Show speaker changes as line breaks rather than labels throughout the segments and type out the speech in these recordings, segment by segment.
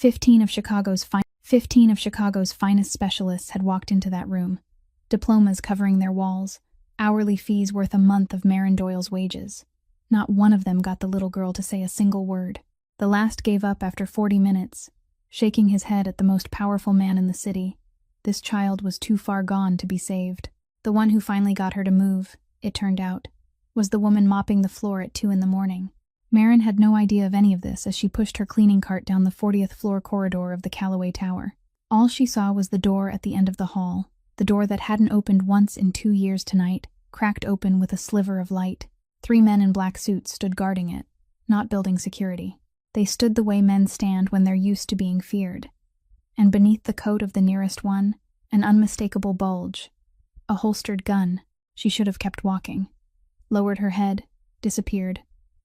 15 of Chicago's finest specialists had walked into that room, diplomas covering their walls, hourly fees worth a month of Marin Doyle's wages. Not one of them got the little girl to say a single word. The last gave up after 40 minutes, shaking his head at the most powerful man in the city. This child was too far gone to be saved. The one who finally got her to move, it turned out, was the woman mopping the floor at 2 a.m. Marin had no idea of any of this as she pushed her cleaning cart down the 40th floor corridor of the Callaway Tower. All she saw was the door at the end of the hall, the door that hadn't opened once in 2 years tonight, cracked open with a sliver of light. 3 men in black suits stood guarding it, not building security. They stood the way men stand when they're used to being feared. And beneath the coat of the nearest one, an unmistakable bulge. A holstered gun. She should have kept walking. Lowered her head, disappeared.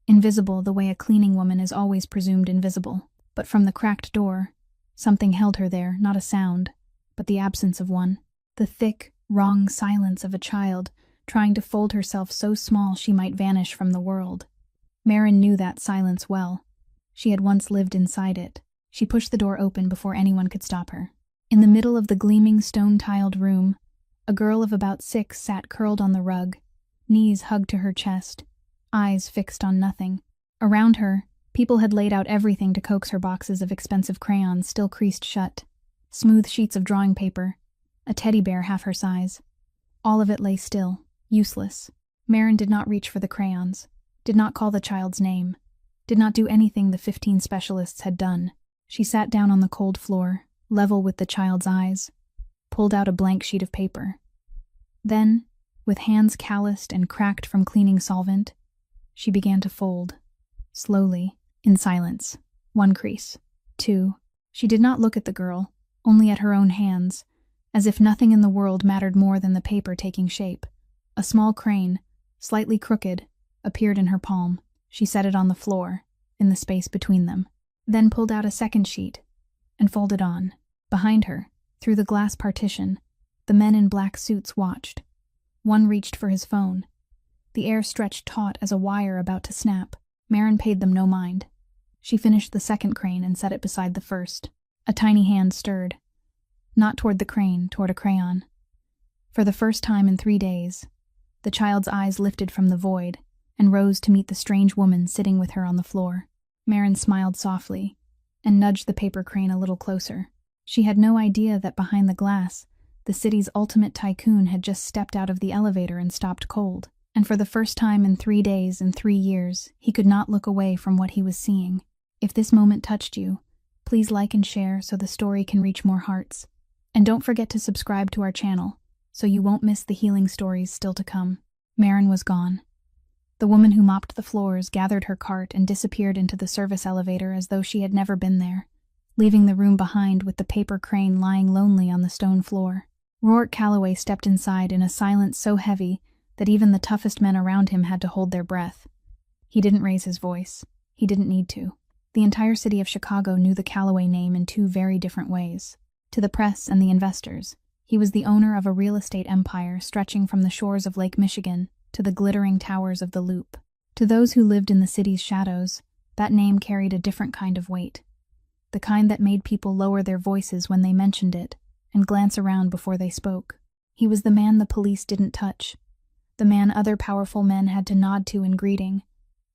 Invisible the way a cleaning woman is always presumed invisible. But from the cracked door, something held her there, not a sound, but the absence of one. The thick, wrong silence of a child trying to fold herself so small she might vanish from the world. Marin knew that silence well. She had once lived inside it. She pushed the door open before anyone could stop her. In the middle of the gleaming stone-tiled room, a girl of about 6 sat curled on the rug, knees hugged to her chest, eyes fixed on nothing. Around her, people had laid out everything to coax her boxes of expensive crayons still creased shut, smooth sheets of drawing paper, a teddy bear half her size. All of it lay still, useless. Marin did not reach for the crayons, did not call the child's name, did not do anything the 15 specialists had done. She sat down on the cold floor, level with the child's eyes, pulled out a blank sheet of paper. Then, with hands calloused and cracked from cleaning solvent, she began to fold, slowly, in silence. 1 crease, 2. She did not look at the girl, only at her own hands, as if nothing in the world mattered more than the paper taking shape. A small crane, slightly crooked, appeared in her palm. She set it on the floor, in the space between them, then pulled out a second sheet, and folded on. Behind her, through the glass partition, the men in black suits watched. One reached for his phone. The air stretched taut as a wire about to snap. Marin paid them no mind. She finished the second crane and set it beside the first. A tiny hand stirred. Not toward the crane, toward a crayon. For the first time in 3 days, the child's eyes lifted from the void and rose to meet the strange woman sitting with her on the floor. Marin smiled softly and nudged the paper crane a little closer. She had no idea that behind the glass, the city's ultimate tycoon had just stepped out of the elevator and stopped cold. And for the first time in 3 days and 3 years, he could not look away from what he was seeing. If this moment touched you, please like and share so the story can reach more hearts. And don't forget to subscribe to our channel, so you won't miss the healing stories still to come. Marin was gone. The woman who mopped the floors gathered her cart and disappeared into the service elevator as though she had never been there, leaving the room behind with the paper crane lying lonely on the stone floor. Roark Callaway stepped inside in a silence so heavy that even the toughest men around him had to hold their breath. He didn't raise his voice. He didn't need to. The entire city of Chicago knew the Callaway name in 2 very different ways. To the press and the investors, he was the owner of a real estate empire stretching from the shores of Lake Michigan to the glittering towers of the Loop. To those who lived in the city's shadows, that name carried a different kind of weight. The kind that made people lower their voices when they mentioned it and glance around before they spoke. He was the man the police didn't touch. The man other powerful men had to nod to in greeting.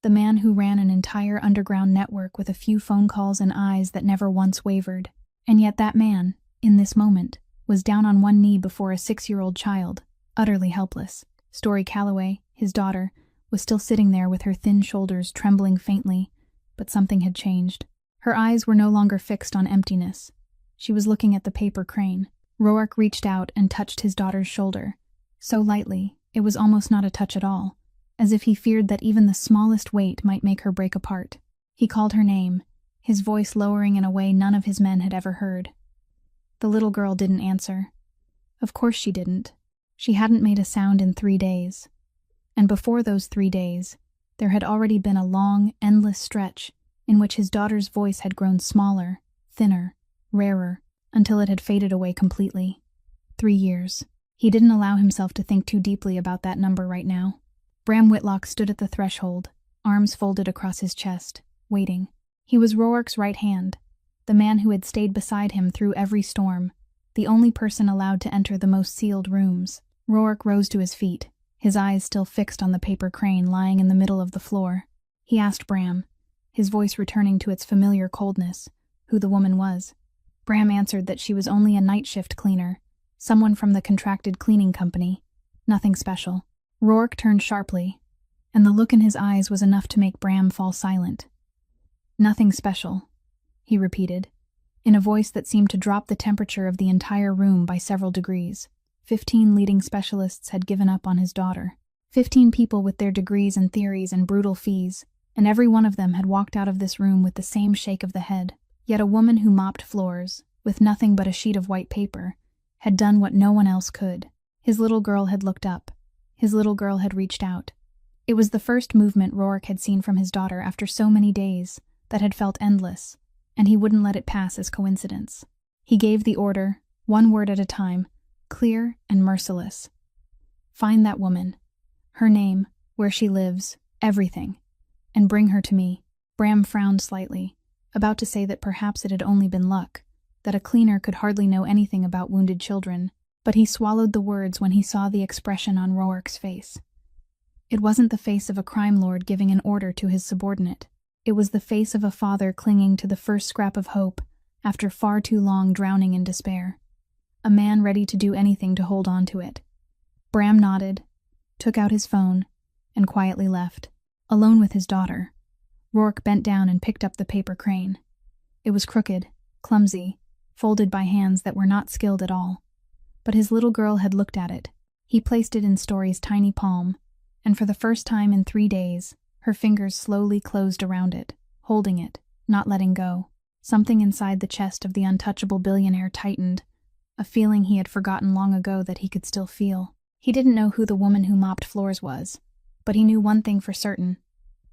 The man who ran an entire underground network with a few phone calls and eyes that never once wavered. And yet that man, in this moment, was down on one knee before a 6-year-old child, utterly helpless. Story Callaway, his daughter, was still sitting there with her thin shoulders trembling faintly, but something had changed. Her eyes were no longer fixed on emptiness. She was looking at the paper crane. Roark reached out and touched his daughter's shoulder. So lightly, it was almost not a touch at all, as if he feared that even the smallest weight might make her break apart. He called her name, his voice lowering in a way none of his men had ever heard. The little girl didn't answer. Of course she didn't. She hadn't made a sound in 3 days. And before those 3 days, there had already been a long, endless stretch in which his daughter's voice had grown smaller, thinner, rarer, until it had faded away completely. 3 years. He didn't allow himself to think too deeply about that number right now. Bram Whitlock stood at the threshold, arms folded across his chest, waiting. He was Roark's right hand, the man who had stayed beside him through every storm, the only person allowed to enter the most sealed rooms. Roark rose to his feet, his eyes still fixed on the paper crane lying in the middle of the floor. He asked Bram, his voice returning to its familiar coldness, who the woman was. Bram answered that she was only a night shift cleaner, someone from the contracted cleaning company. Nothing special. Roark turned sharply, and the look in his eyes was enough to make Bram fall silent. "Nothing special," he repeated, in a voice that seemed to drop the temperature of the entire room by several degrees. 15 leading specialists had given up on his daughter. 15 people with their degrees and theories and brutal fees, and every one of them had walked out of this room with the same shake of the head. Yet a woman who mopped floors, with nothing but a sheet of white paper, had done what no one else could. His little girl had looked up. His little girl had reached out. It was the first movement Roark had seen from his daughter after so many days that had felt endless, and he wouldn't let it pass as coincidence. He gave the order, one word at a time, clear and merciless. "Find that woman. Her name, where she lives, everything. And bring her to me." Bram frowned slightly, about to say that perhaps it had only been luck, that a cleaner could hardly know anything about wounded children, but he swallowed the words when he saw the expression on Roark's face. It wasn't the face of a crime lord giving an order to his subordinate. It was the face of a father clinging to the first scrap of hope after far too long drowning in despair. A man ready to do anything to hold on to it. Bram nodded, took out his phone, and quietly left. Alone with his daughter, Roark bent down and picked up the paper crane. It was crooked, clumsy, folded by hands that were not skilled at all. But his little girl had looked at it. He placed it in Story's tiny palm, and for the first time in 3 days, her fingers slowly closed around it, holding it, not letting go. Something inside the chest of the untouchable billionaire tightened, a feeling he had forgotten long ago that he could still feel. He didn't know who the woman who mopped floors was, but he knew one thing for certain.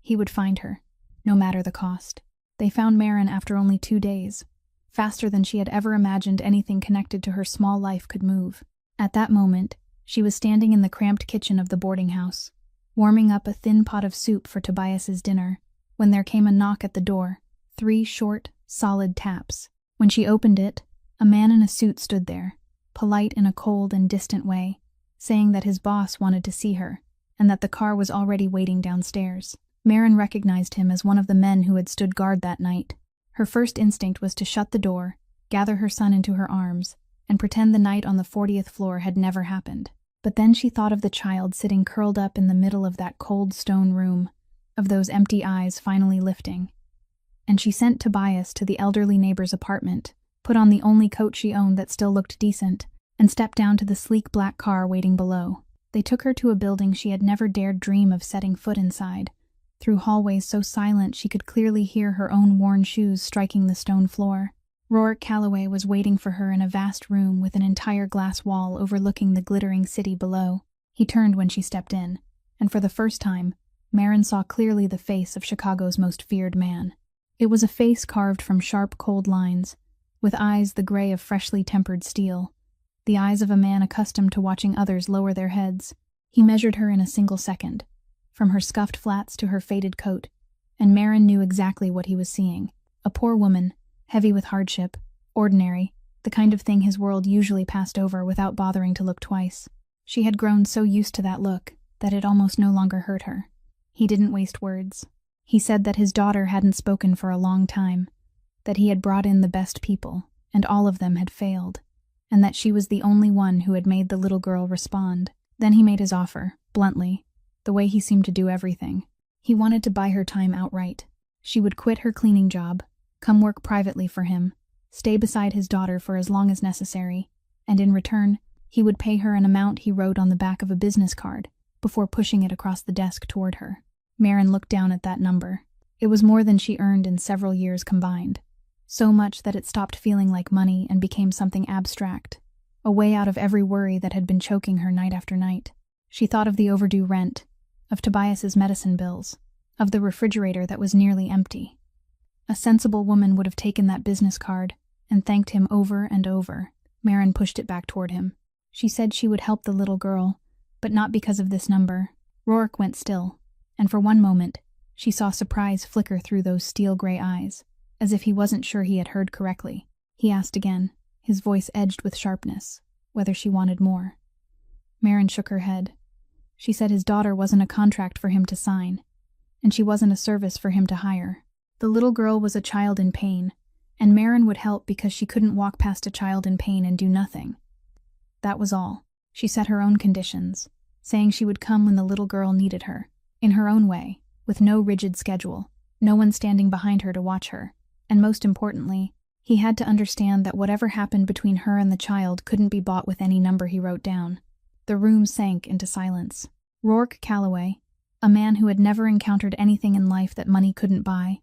He would find her, no matter the cost. They found Maren after only 2 days, faster than she had ever imagined anything connected to her small life could move. At that moment, she was standing in the cramped kitchen of the boarding house, warming up a thin pot of soup for Tobias's dinner, when there came a knock at the door, 3 short, solid taps. When she opened it, a man in a suit stood there, polite in a cold and distant way, saying that his boss wanted to see her, and that the car was already waiting downstairs. Maren recognized him as one of the men who had stood guard that night. Her first instinct was to shut the door, gather her son into her arms, and pretend the night on the 40th floor had never happened. But then she thought of the child sitting curled up in the middle of that cold stone room, of those empty eyes finally lifting. And she sent Tobias to the elderly neighbor's apartment, put on the only coat she owned that still looked decent, and stepped down to the sleek black car waiting below. They took her to a building she had never dared dream of setting foot inside, through hallways so silent she could clearly hear her own worn shoes striking the stone floor. Roark Calloway was waiting for her in a vast room with an entire glass wall overlooking the glittering city below. He turned when she stepped in, and for the first time, Maren saw clearly the face of Chicago's most feared man. It was a face carved from sharp, cold lines, with eyes the gray of freshly tempered steel, the eyes of a man accustomed to watching others lower their heads. He measured her in a single second, from her scuffed flats to her faded coat, and Maren knew exactly what he was seeing. A poor woman, heavy with hardship, ordinary, the kind of thing his world usually passed over without bothering to look twice. She had grown so used to that look that it almost no longer hurt her. He didn't waste words. He said that his daughter hadn't spoken for a long time, that he had brought in the best people, and all of them had failed, and that she was the only one who had made the little girl respond. Then he made his offer, bluntly, the way he seemed to do everything. He wanted to buy her time outright. She would quit her cleaning job, come work privately for him, stay beside his daughter for as long as necessary, and in return, he would pay her an amount he wrote on the back of a business card, before pushing it across the desk toward her. Maren looked down at that number. It was more than she earned in several years combined, so much that it stopped feeling like money and became something abstract, a way out of every worry that had been choking her night after night. She thought of the overdue rent, of Tobias's medicine bills, of the refrigerator that was nearly empty. A sensible woman would have taken that business card and thanked him over and over. Maren pushed it back toward him. She said she would help the little girl, but not because of this number. Roark went still, and for one moment, she saw surprise flicker through those steel-gray eyes, as if he wasn't sure he had heard correctly. He asked again, his voice edged with sharpness, whether she wanted more. Maren shook her head. She said his daughter wasn't a contract for him to sign, and she wasn't a service for him to hire. The little girl was a child in pain, and Maren would help because she couldn't walk past a child in pain and do nothing. That was all. She set her own conditions, saying she would come when the little girl needed her, in her own way, with no rigid schedule, no one standing behind her to watch her, and most importantly, he had to understand that whatever happened between her and the child couldn't be bought with any number he wrote down. The room sank into silence. Rourke Calloway, a man who had never encountered anything in life that money couldn't buy,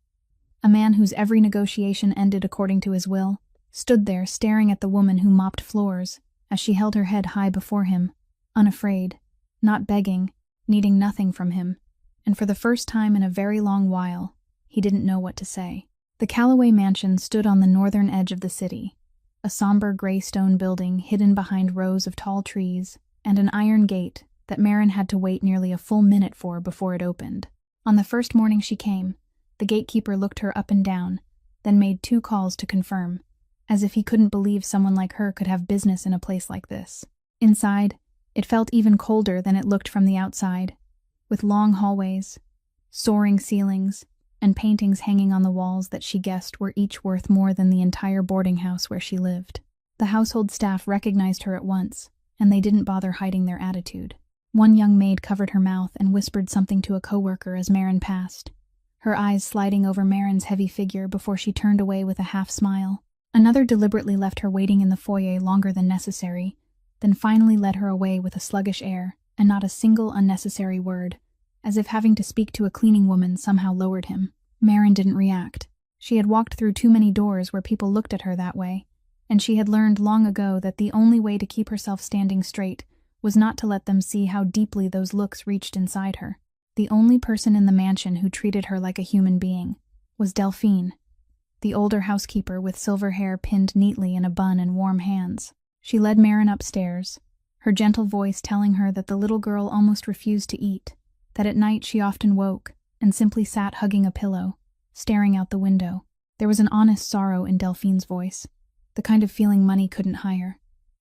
a man whose every negotiation ended according to his will, stood there staring at the woman who mopped floors as she held her head high before him, unafraid, not begging, needing nothing from him, and for the first time in a very long while, he didn't know what to say. The Calloway mansion stood on the northern edge of the city, a somber gray stone building hidden behind rows of tall trees and an iron gate that Maren had to wait nearly a full minute for before it opened. On the first morning she came, the gatekeeper looked her up and down, then made 2 calls to confirm, as if he couldn't believe someone like her could have business in a place like this. Inside, it felt even colder than it looked from the outside, with long hallways, soaring ceilings, and paintings hanging on the walls that she guessed were each worth more than the entire boarding house where she lived. The household staff recognized her at once, and they didn't bother hiding their attitude. One young maid covered her mouth and whispered something to a coworker as Maren passed, her eyes sliding over Maren's heavy figure before she turned away with a half-smile. Another deliberately left her waiting in the foyer longer than necessary, then finally led her away with a sluggish air and not a single unnecessary word, as if having to speak to a cleaning woman somehow lowered him. Maren didn't react. She had walked through too many doors where people looked at her that way, and she had learned long ago that the only way to keep herself standing straight was not to let them see how deeply those looks reached inside her. The only person in the mansion who treated her like a human being was Delphine, the older housekeeper with silver hair pinned neatly in a bun and warm hands. She led Maren upstairs, her gentle voice telling her that the little girl almost refused to eat, that at night she often woke and simply sat hugging a pillow, staring out the window. There was an honest sorrow in Delphine's voice, the kind of feeling money couldn't hire,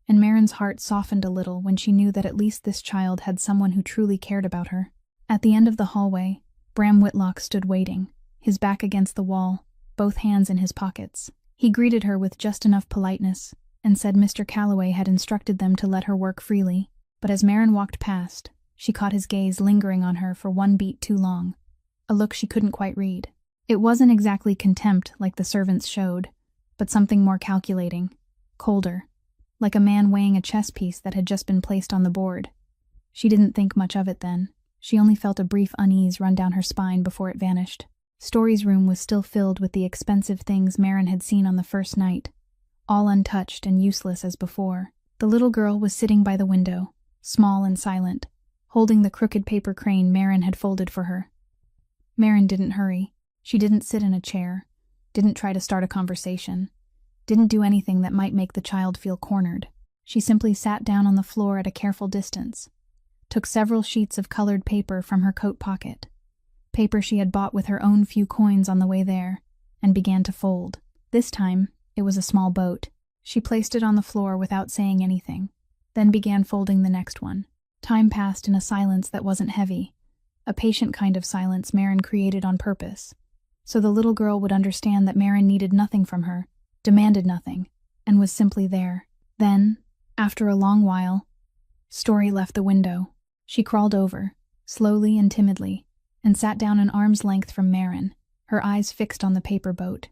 and Maren's heart softened a little when she knew that at least this child had someone who truly cared about her. At the end of the hallway, Bram Whitlock stood waiting, his back against the wall, both hands in his pockets. He greeted her with just enough politeness and said Mr. Calloway had instructed them to let her work freely, but as Maren walked past, she caught his gaze lingering on her for 1 beat too long, a look she couldn't quite read. It wasn't exactly contempt like the servants showed, but something more calculating, colder, like a man weighing a chess piece that had just been placed on the board. She didn't think much of it then. She only felt a brief unease run down her spine before it vanished. Story's room was still filled with the expensive things Maren had seen on the first night, all untouched and useless as before. The little girl was sitting by the window, small and silent, holding the crooked paper crane Maren had folded for her. Maren didn't hurry. She didn't sit in a chair, didn't try to start a conversation, didn't do anything that might make the child feel cornered. She simply sat down on the floor at a careful distance, took several sheets of colored paper from her coat pocket, paper she had bought with her own few coins on the way there, and began to fold. This time, it was a small boat. She placed it on the floor without saying anything, then began folding the next one. Time passed in a silence that wasn't heavy, a patient kind of silence Maren created on purpose, so the little girl would understand that Maren needed nothing from her, demanded nothing, and was simply there. Then, after a long while, Story left the window. She crawled over, slowly and timidly, and sat down an arm's length from Maren, her eyes fixed on the paper boat.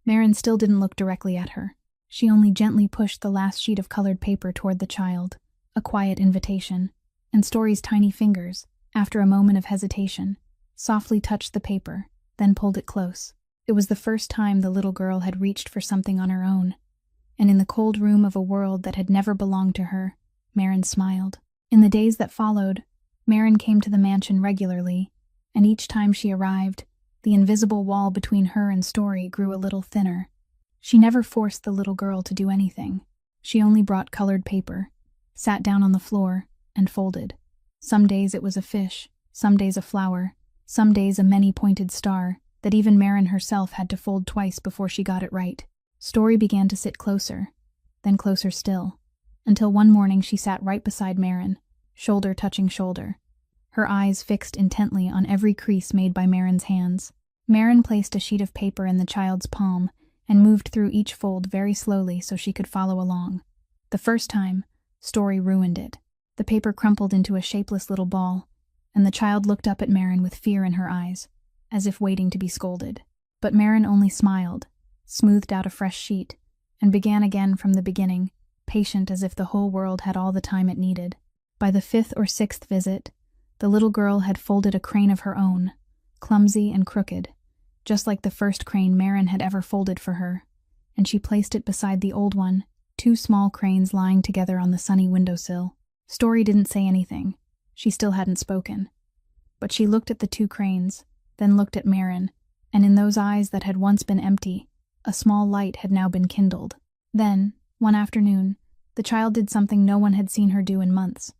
Maren still didn't look directly at her. She only gently pushed the last sheet of colored paper toward the child, a quiet invitation, and Story's tiny fingers, after a moment of hesitation, softly touched the paper, then pulled it close. It was the first time the little girl had reached for something on her own, and in the cold room of a world that had never belonged to her, Maren smiled. In the days that followed, Maren came to the mansion regularly, and each time she arrived, the invisible wall between her and Story grew a little thinner. She never forced the little girl to do anything. She only brought colored paper, sat down on the floor, and folded. Some days it was a fish, some days a flower, some days a many-pointed star, that even Marin herself had to fold twice before she got it right. Story began to sit closer, then closer still, until one morning she sat right beside Marin, shoulder touching shoulder, her eyes fixed intently on every crease made by Marin's hands. Marin placed a sheet of paper in the child's palm and moved through each fold very slowly so she could follow along. The first time, Story ruined it. The paper crumpled into a shapeless little ball, and the child looked up at Marin with fear in her eyes, as if waiting to be scolded. But Marin only smiled, smoothed out a fresh sheet, and began again from the beginning, patient as if the whole world had all the time it needed. By the 5th or 6th visit, the little girl had folded a crane of her own, clumsy and crooked, just like the first crane Marin had ever folded for her, and she placed it beside the old one, 2 small cranes lying together on the sunny windowsill. Story didn't say anything. She still hadn't spoken. But she looked at the 2 cranes, then looked at Marin, and in those eyes that had once been empty, a small light had now been kindled. Then, one afternoon, the child did something no one had seen her do in months.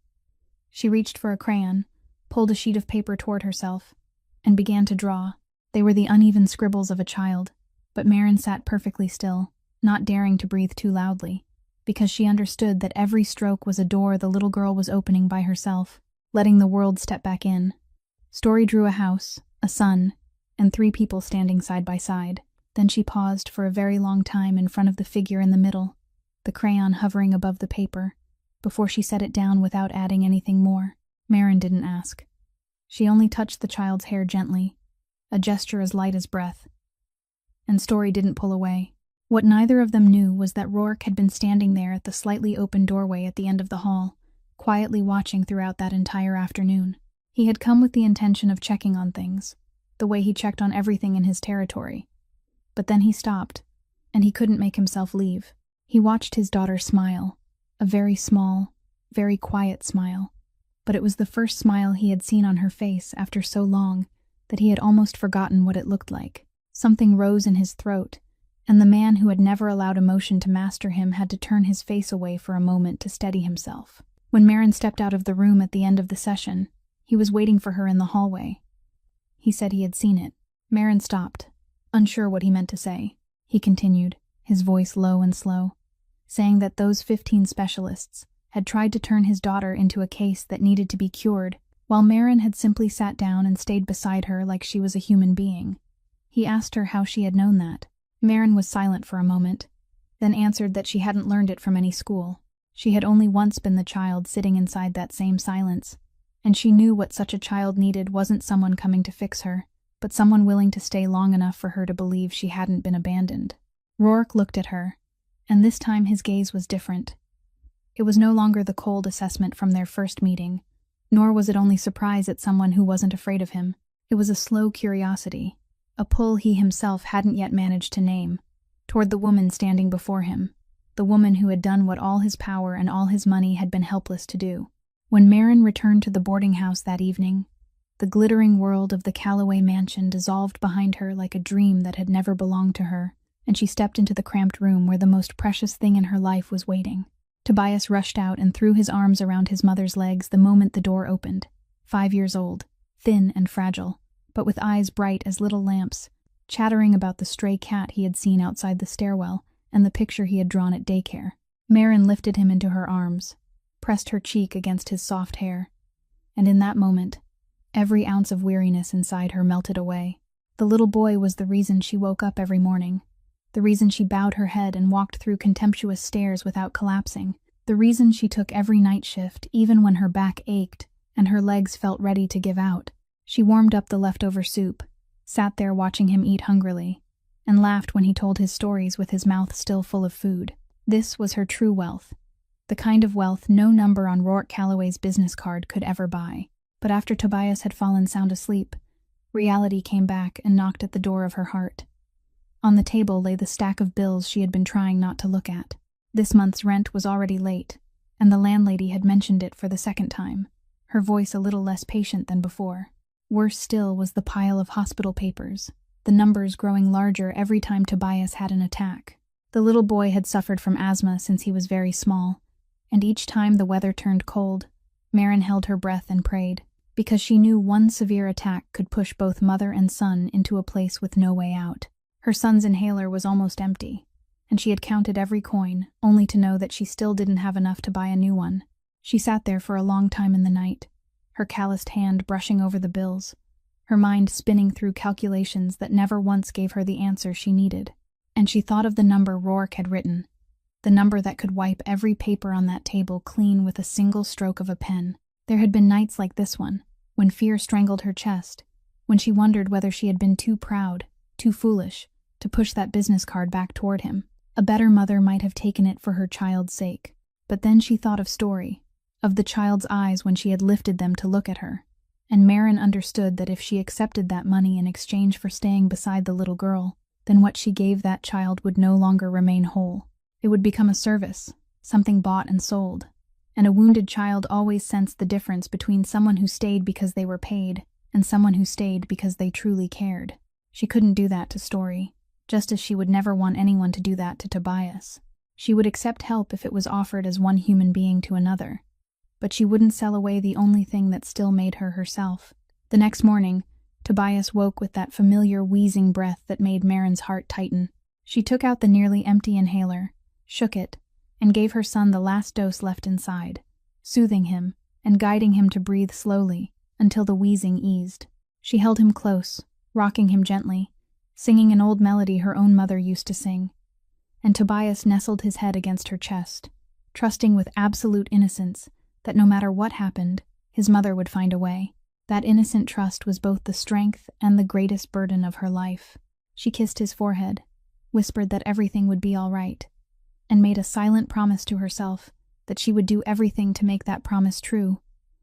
She reached for a crayon, pulled a sheet of paper toward herself, and began to draw. They were the uneven scribbles of a child, but Marin sat perfectly still, not daring to breathe too loudly, because she understood that every stroke was a door the little girl was opening by herself, letting the world step back in. Story drew a house, a sun, and 3 people standing side by side. Then she paused for a very long time in front of the figure in the middle, the crayon hovering above the paper, before she set it down without adding anything more. Marin didn't ask. She only touched the child's hair gently, a gesture as light as breath. And Story didn't pull away. What neither of them knew was that Rourke had been standing there at the slightly open doorway at the end of the hall, quietly watching throughout that entire afternoon. He had come with the intention of checking on things, the way he checked on everything in his territory. But then he stopped, and he couldn't make himself leave. He watched his daughter smile, a very small, very quiet smile, but it was the first smile he had seen on her face after so long that he had almost forgotten what it looked like. Something rose in his throat, and the man who had never allowed emotion to master him had to turn his face away for a moment to steady himself. When Marin stepped out of the room at the end of the session, he was waiting for her in the hallway. He said he had seen it. Marin stopped, unsure what he meant to say. He continued, his voice low and slow, saying that those 15 specialists had tried to turn his daughter into a case that needed to be cured, while Marin had simply sat down and stayed beside her like she was a human being. He asked her how she had known that. Marin was silent for a moment, then answered that she hadn't learned it from any school. She had only once been the child sitting inside that same silence, and she knew what such a child needed wasn't someone coming to fix her, but someone willing to stay long enough for her to believe she hadn't been abandoned. Rourke looked at her, and this time his gaze was different. It was no longer the cold assessment from their first meeting, nor was it only surprise at someone who wasn't afraid of him. It was a slow curiosity, a pull he himself hadn't yet managed to name, toward the woman standing before him, the woman who had done what all his power and all his money had been helpless to do. When Marin returned to the boarding house that evening, the glittering world of the Calloway mansion dissolved behind her like a dream that had never belonged to her, and she stepped into the cramped room where the most precious thing in her life was waiting. Tobias rushed out and threw his arms around his mother's legs the moment the door opened. 5 years old, thin and fragile, but with eyes bright as little lamps, chattering about the stray cat he had seen outside the stairwell and the picture he had drawn at daycare. Marin lifted him into her arms, pressed her cheek against his soft hair, and in that moment, every ounce of weariness inside her melted away. The little boy was the reason she woke up every morning, the reason she bowed her head and walked through contemptuous stairs without collapsing, the reason she took every night shift even when her back ached and her legs felt ready to give out. She warmed up the leftover soup, sat there watching him eat hungrily, and laughed when he told his stories with his mouth still full of food. This was her true wealth, the kind of wealth no number on Rourke Calloway's business card could ever buy. But after Tobias had fallen sound asleep, reality came back and knocked at the door of her heart. On the table lay the stack of bills she had been trying not to look at. This month's rent was already late, and the landlady had mentioned it for the second time, her voice a little less patient than before. Worse still was the pile of hospital papers, the numbers growing larger every time Tobias had an attack. The little boy had suffered from asthma since he was very small, and each time the weather turned cold, Marin held her breath and prayed. because she knew one severe attack could push both mother and son into a place with no way out. Her son's inhaler was almost empty, and she had counted every coin, only to know that she still didn't have enough to buy a new one. She sat there for a long time in the night, her calloused hand brushing over the bills, her mind spinning through calculations that never once gave her the answer she needed. And she thought of the number Rourke had written, the number that could wipe every paper on that table clean with a single stroke of a pen. There had been nights like this one, when fear strangled her chest, when she wondered whether she had been too proud, too foolish, to push that business card back toward him. A better mother might have taken it for her child's sake. But then she thought of Story, of the child's eyes when she had lifted them to look at her, and Marin understood that if she accepted that money in exchange for staying beside the little girl, then what she gave that child would no longer remain whole. It would become a service, something bought and sold. And a wounded child always sensed the difference between someone who stayed because they were paid and someone who stayed because they truly cared. She couldn't do that to Story, just as she would never want anyone to do that to Tobias. She would accept help if it was offered as one human being to another, but she wouldn't sell away the only thing that still made her herself. The next morning, Tobias woke with that familiar wheezing breath that made Marin's heart tighten. She took out the nearly empty inhaler, shook it, and gave her son the last dose left inside, soothing him and guiding him to breathe slowly until the wheezing eased. She held him close, rocking him gently, singing an old melody her own mother used to sing. And Tobias nestled his head against her chest, trusting with absolute innocence that no matter what happened, his mother would find a way. That innocent trust was both the strength and the greatest burden of her life. She kissed his forehead, whispered that everything would be all right, and made a silent promise to herself that she would do everything to make that promise true,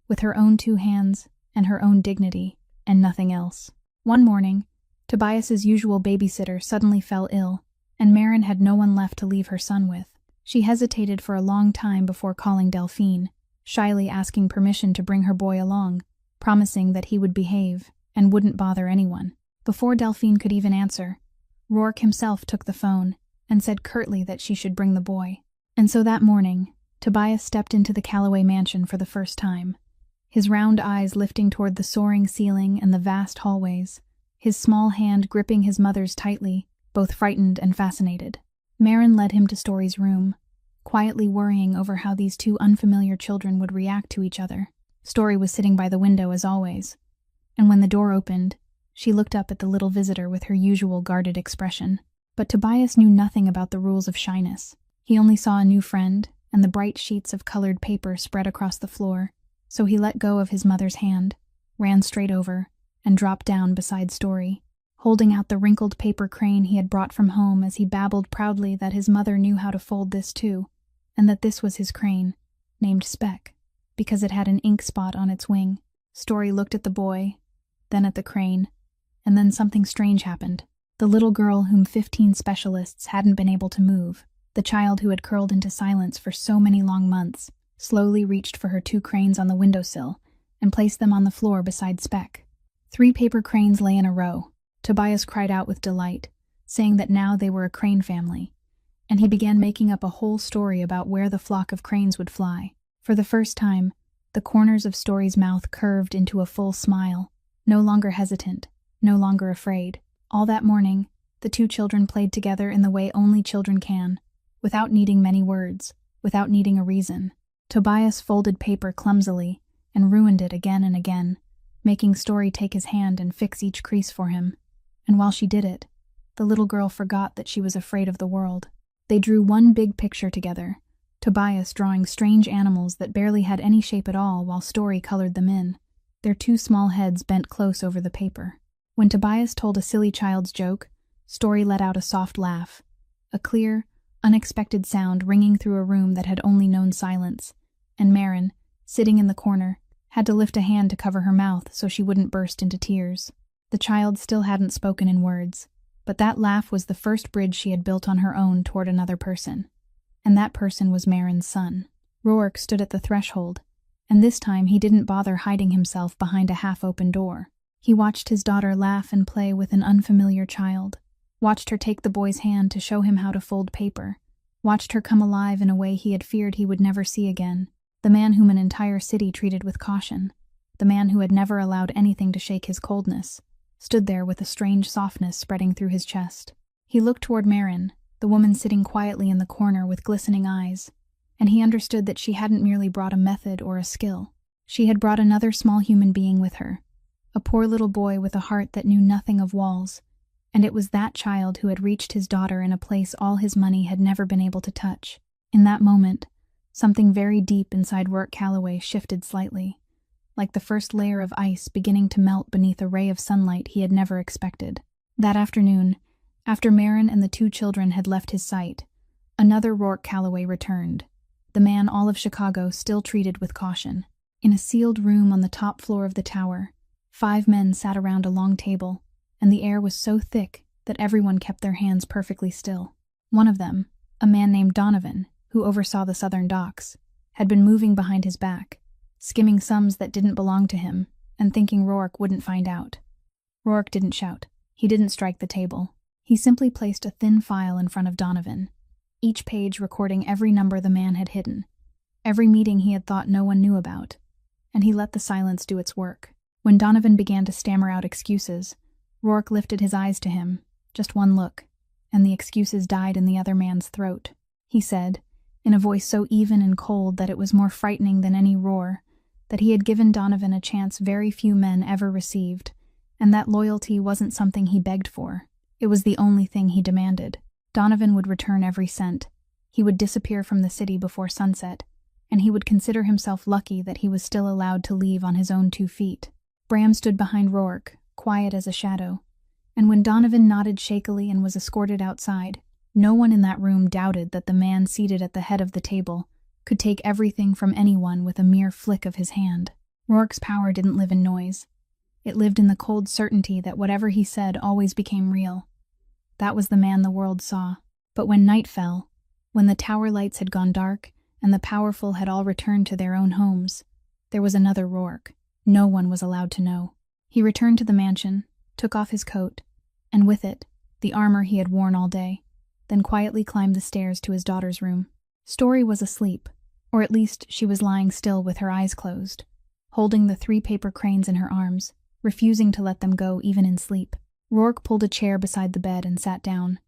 with her own 2 hands and her own dignity, and nothing else. One morning, Tobias's usual babysitter suddenly fell ill, and Marin had no one left to leave her son with. She hesitated for a long time before calling Delphine, shyly asking permission to bring her boy along, promising that he would behave and wouldn't bother anyone. Before Delphine could even answer, Rourke himself took the phone and said curtly that she should bring the boy. And so that morning, Tobias stepped into the Calloway mansion for the first time, his round eyes lifting toward the soaring ceiling and the vast hallways, his small hand gripping his mother's tightly, both frightened and fascinated. Marin led him to Story's room, quietly worrying over how these 2 unfamiliar children would react to each other. Story was sitting by the window as always, and when the door opened, she looked up at the little visitor with her usual guarded expression. But Tobias knew nothing about the rules of shyness. He only saw a new friend and the bright sheets of colored paper spread across the floor, so he let go of his mother's hand, ran straight over, and dropped down beside Story, holding out the wrinkled paper crane he had brought from home as he babbled proudly that his mother knew how to fold this too, and that this was his crane, named Speck, because it had an ink spot on its wing. Story looked at the boy, then at the crane, and then something strange happened. The little girl whom 15 specialists hadn't been able to move, the child who had curled into silence for so many long months, slowly reached for her 2 cranes on the windowsill and placed them on the floor beside Speck. 3 paper cranes lay in a row. Tobias cried out with delight, saying that now they were a crane family, and he began making up a whole story about where the flock of cranes would fly. For the first time, the corners of Story's mouth curved into a full smile, no longer hesitant, no longer afraid. All that morning, the 2 children played together in the way only children can, without needing many words, without needing a reason. Tobias folded paper clumsily and ruined it again and again, making Story take his hand and fix each crease for him. And while she did it, the little girl forgot that she was afraid of the world. They drew one big picture together, Tobias drawing strange animals that barely had any shape at all while Story colored them in, their 2 small heads bent close over the paper. When Tobias told a silly child's joke, Story let out a soft laugh, a clear, unexpected sound ringing through a room that had only known silence, and Marin, sitting in the corner, had to lift a hand to cover her mouth so she wouldn't burst into tears. The child still hadn't spoken in words, but that laugh was the first bridge she had built on her own toward another person, and that person was Marin's son. Rourke stood at the threshold, and this time he didn't bother hiding himself behind a half-open door. He watched his daughter laugh and play with an unfamiliar child, watched her take the boy's hand to show him how to fold paper, watched her come alive in a way he had feared he would never see again, the man whom an entire city treated with caution. the man who had never allowed anything to shake his coldness, stood there with a strange softness spreading through his chest. He looked toward Marin, the woman sitting quietly in the corner with glistening eyes, and he understood that she hadn't merely brought a method or a skill. She had brought another small human being with her, a poor little boy with a heart that knew nothing of walls, and it was that child who had reached his daughter in a place all his money had never been able to touch. In that moment, something very deep inside Rourke Calloway shifted slightly, like the first layer of ice beginning to melt beneath a ray of sunlight he had never expected. That afternoon, after Marin and the two children had left his sight, another Rourke Calloway returned, the man all of Chicago still treated with caution. In a sealed room on the top floor of the tower, 5 men sat around a long table, and the air was so thick that everyone kept their hands perfectly still. One of them, a man named Donovan, who oversaw the southern docks, had been moving behind his back, skimming sums that didn't belong to him, and thinking Rourke wouldn't find out. Rourke didn't shout. He didn't strike the table. He simply placed a thin file in front of Donovan, each page recording every number the man had hidden, every meeting he had thought no one knew about, and he let the silence do its work. When Donovan began to stammer out excuses, Rourke lifted his eyes to him, just one look, and the excuses died in the other man's throat. He said, in a voice so even and cold that it was more frightening than any roar, that he had given Donovan a chance very few men ever received, and that loyalty wasn't something he begged for. It was the only thing he demanded. Donovan would return every cent. He would disappear from the city before sunset, and he would consider himself lucky that he was still allowed to leave on his own 2 feet. Bram stood behind Rourke, quiet as a shadow, and when Donovan nodded shakily and was escorted outside, no one in that room doubted that the man seated at the head of the table could take everything from anyone with a mere flick of his hand. Rourke's power didn't live in noise. It lived in the cold certainty that whatever he said always became real. That was the man the world saw. But when night fell, when the tower lights had gone dark and the powerful had all returned to their own homes, there was another Rourke. No one was allowed to know. He returned to the mansion, took off his coat, and with it, the armor he had worn all day, then quietly climbed the stairs to his daughter's room. Story was asleep, or at least she was lying still with her eyes closed, holding the 3 paper cranes in her arms, refusing to let them go even in sleep. Rourke pulled a chair beside the bed and sat down.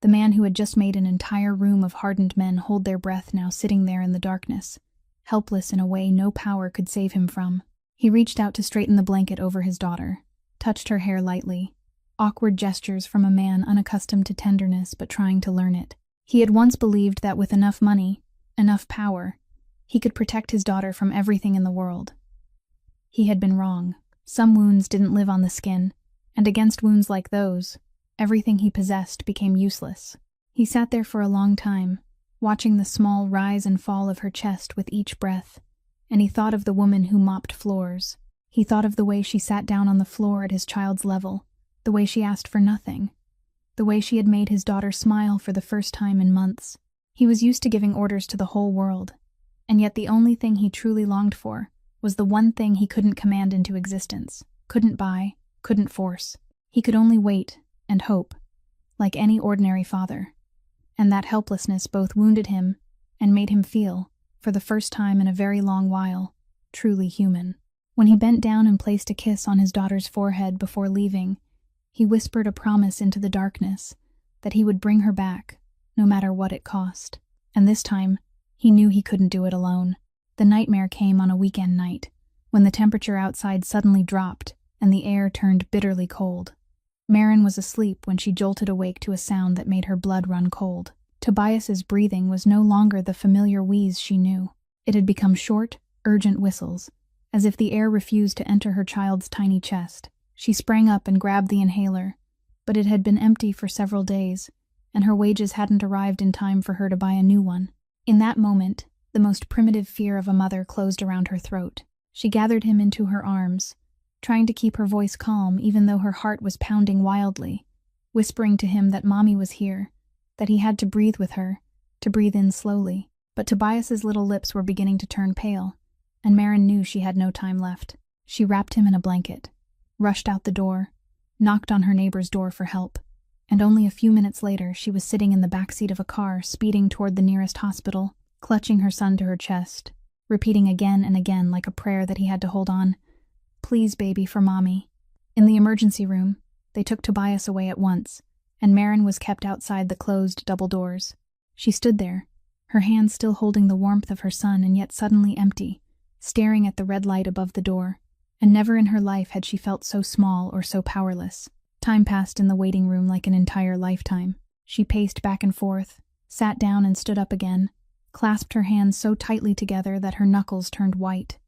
The man who had just made an entire room of hardened men hold their breath now sitting there in the darkness, helpless in a way no power could save him from. He reached out to straighten the blanket over his daughter, touched her hair lightly, awkward gestures from a man unaccustomed to tenderness but trying to learn it. He had once believed that with enough money, enough power, he could protect his daughter from everything in the world. He had been wrong. Some wounds didn't live on the skin, and against wounds like those, everything he possessed became useless. He sat there for a long time, watching the small rise and fall of her chest with each breath, and he thought of the woman who mopped floors. He thought of the way she sat down on the floor at his child's level, the way she asked for nothing, the way she had made his daughter smile for the first time in months. He was used to giving orders to the whole world, and yet the only thing he truly longed for was the one thing he couldn't command into existence, couldn't buy, couldn't force. He could only wait and hope, like any ordinary father. And that helplessness both wounded him and made him feel, for the first time in a very long while, truly human. When he bent down and placed a kiss on his daughter's forehead before leaving, he whispered a promise into the darkness that he would bring her back, no matter what it cost. And this time, he knew he couldn't do it alone. The nightmare came on a weekend night, when the temperature outside suddenly dropped and the air turned bitterly cold. Marin was asleep when she jolted awake to a sound that made her blood run cold. Tobias's breathing was no longer the familiar wheeze she knew. It had become short, urgent whistles, as if the air refused to enter her child's tiny chest. She sprang up and grabbed the inhaler, but it had been empty for several days, and her wages hadn't arrived in time for her to buy a new one. In that moment, the most primitive fear of a mother closed around her throat. She gathered him into her arms, trying to keep her voice calm even though her heart was pounding wildly, whispering to him that Mommy was here, that he had to breathe with her, to breathe in slowly. But Tobias's little lips were beginning to turn pale, and Marin knew she had no time left. She wrapped him in a blanket, rushed out the door, knocked on her neighbor's door for help, and only a few minutes later she was sitting in the backseat of a car speeding toward the nearest hospital, clutching her son to her chest, repeating again and again like a prayer that he had to hold on, Please, baby, for mommy. In the emergency room, they took Tobias away at once, and Maren was kept outside the closed double doors. She stood there, her hands still holding the warmth of her son and yet suddenly empty, staring at the red light above the door, and never in her life had she felt so small or so powerless. Time passed in the waiting room like an entire lifetime. She paced back and forth, sat down and stood up again, clasped her hands so tightly together that her knuckles turned white,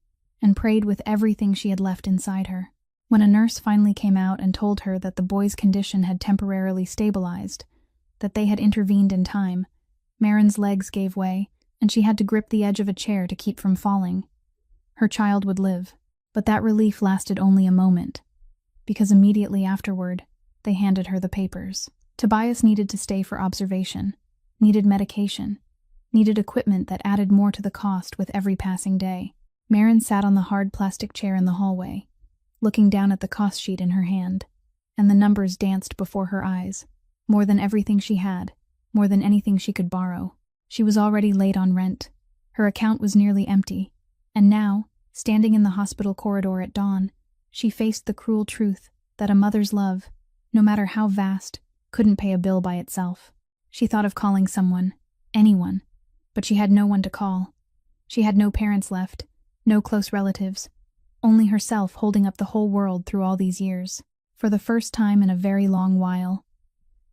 and prayed with everything she had left inside her. When a nurse finally came out and told her that the boy's condition had temporarily stabilized, that they had intervened in time, Maren's legs gave way, and she had to grip the edge of a chair to keep from falling. Her child would live, but that relief lasted only a moment, because immediately afterward, they handed her the papers. Tobias needed to stay for observation, needed medication, needed equipment that added more to the cost with every passing day. Maren sat on the hard plastic chair in the hallway, looking down at the cost sheet in her hand, and the numbers danced before her eyes. More than everything she had, more than anything she could borrow. She was already late on rent. Her account was nearly empty, and now, standing in the hospital corridor at dawn, she faced the cruel truth that a mother's love, no matter how vast, couldn't pay a bill by itself. She thought of calling someone, anyone, but she had no one to call. She had no parents left, no close relatives, only herself holding up the whole world through all these years. For the first time in a very long while,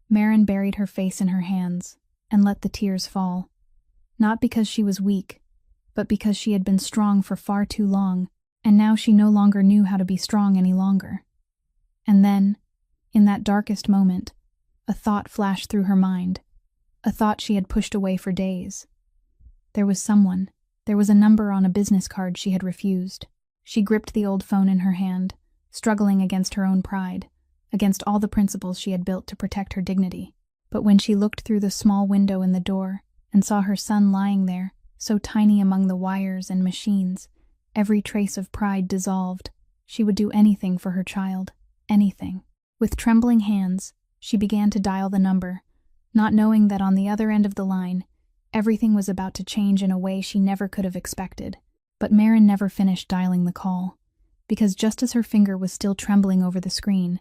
Maren buried her face in her hands and let the tears fall. Not because she was weak, but because she had been strong for far too long, and now she no longer knew how to be strong any longer. And then, in that darkest moment, a thought flashed through her mind, a thought she had pushed away for days. There was someone, there was a number on a business card she had refused. She gripped the old phone in her hand, struggling against her own pride, against all the principles she had built to protect her dignity. But when she looked through the small window in the door and saw her son lying there, so tiny among the wires and machines, every trace of pride dissolved. She would do anything for her child, anything. With trembling hands, she began to dial the number, not knowing that on the other end of the line, everything was about to change in a way she never could have expected. But Maren never finished dialing the call, because just as her finger was still trembling over the screen,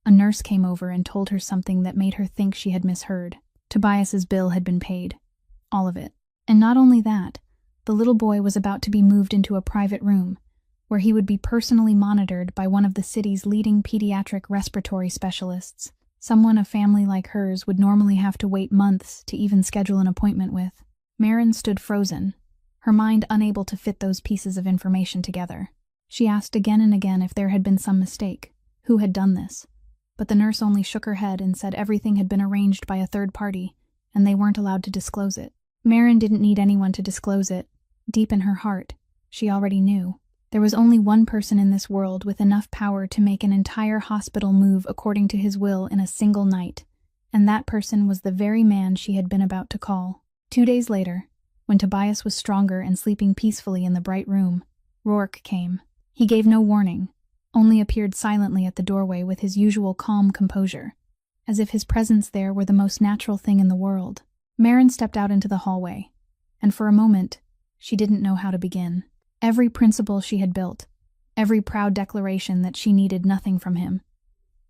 a nurse came over and told her something that made her think she had misheard. Tobias's bill had been paid. All of it. And not only that, the little boy was about to be moved into a private room, where he would be personally monitored by one of the city's leading pediatric respiratory specialists, someone a family like hers would normally have to wait months to even schedule an appointment with. Maren stood frozen, her mind unable to fit those pieces of information together. She asked again and again if there had been some mistake, who had done this, but the nurse only shook her head and said everything had been arranged by a third party, and they weren't allowed to disclose it. Maren didn't need anyone to disclose it. Deep in her heart, she already knew. There was only one person in this world with enough power to make an entire hospital move according to his will in a single night, and that person was the very man she had been about to call. 2 days later, when Tobias was stronger and sleeping peacefully in the bright room, Rourke came. He gave no warning, only appeared silently at the doorway with his usual calm composure, as if his presence there were the most natural thing in the world. Maren stepped out into the hallway, and for a moment, she didn't know how to begin. Every principle she had built, every proud declaration that she needed nothing from him,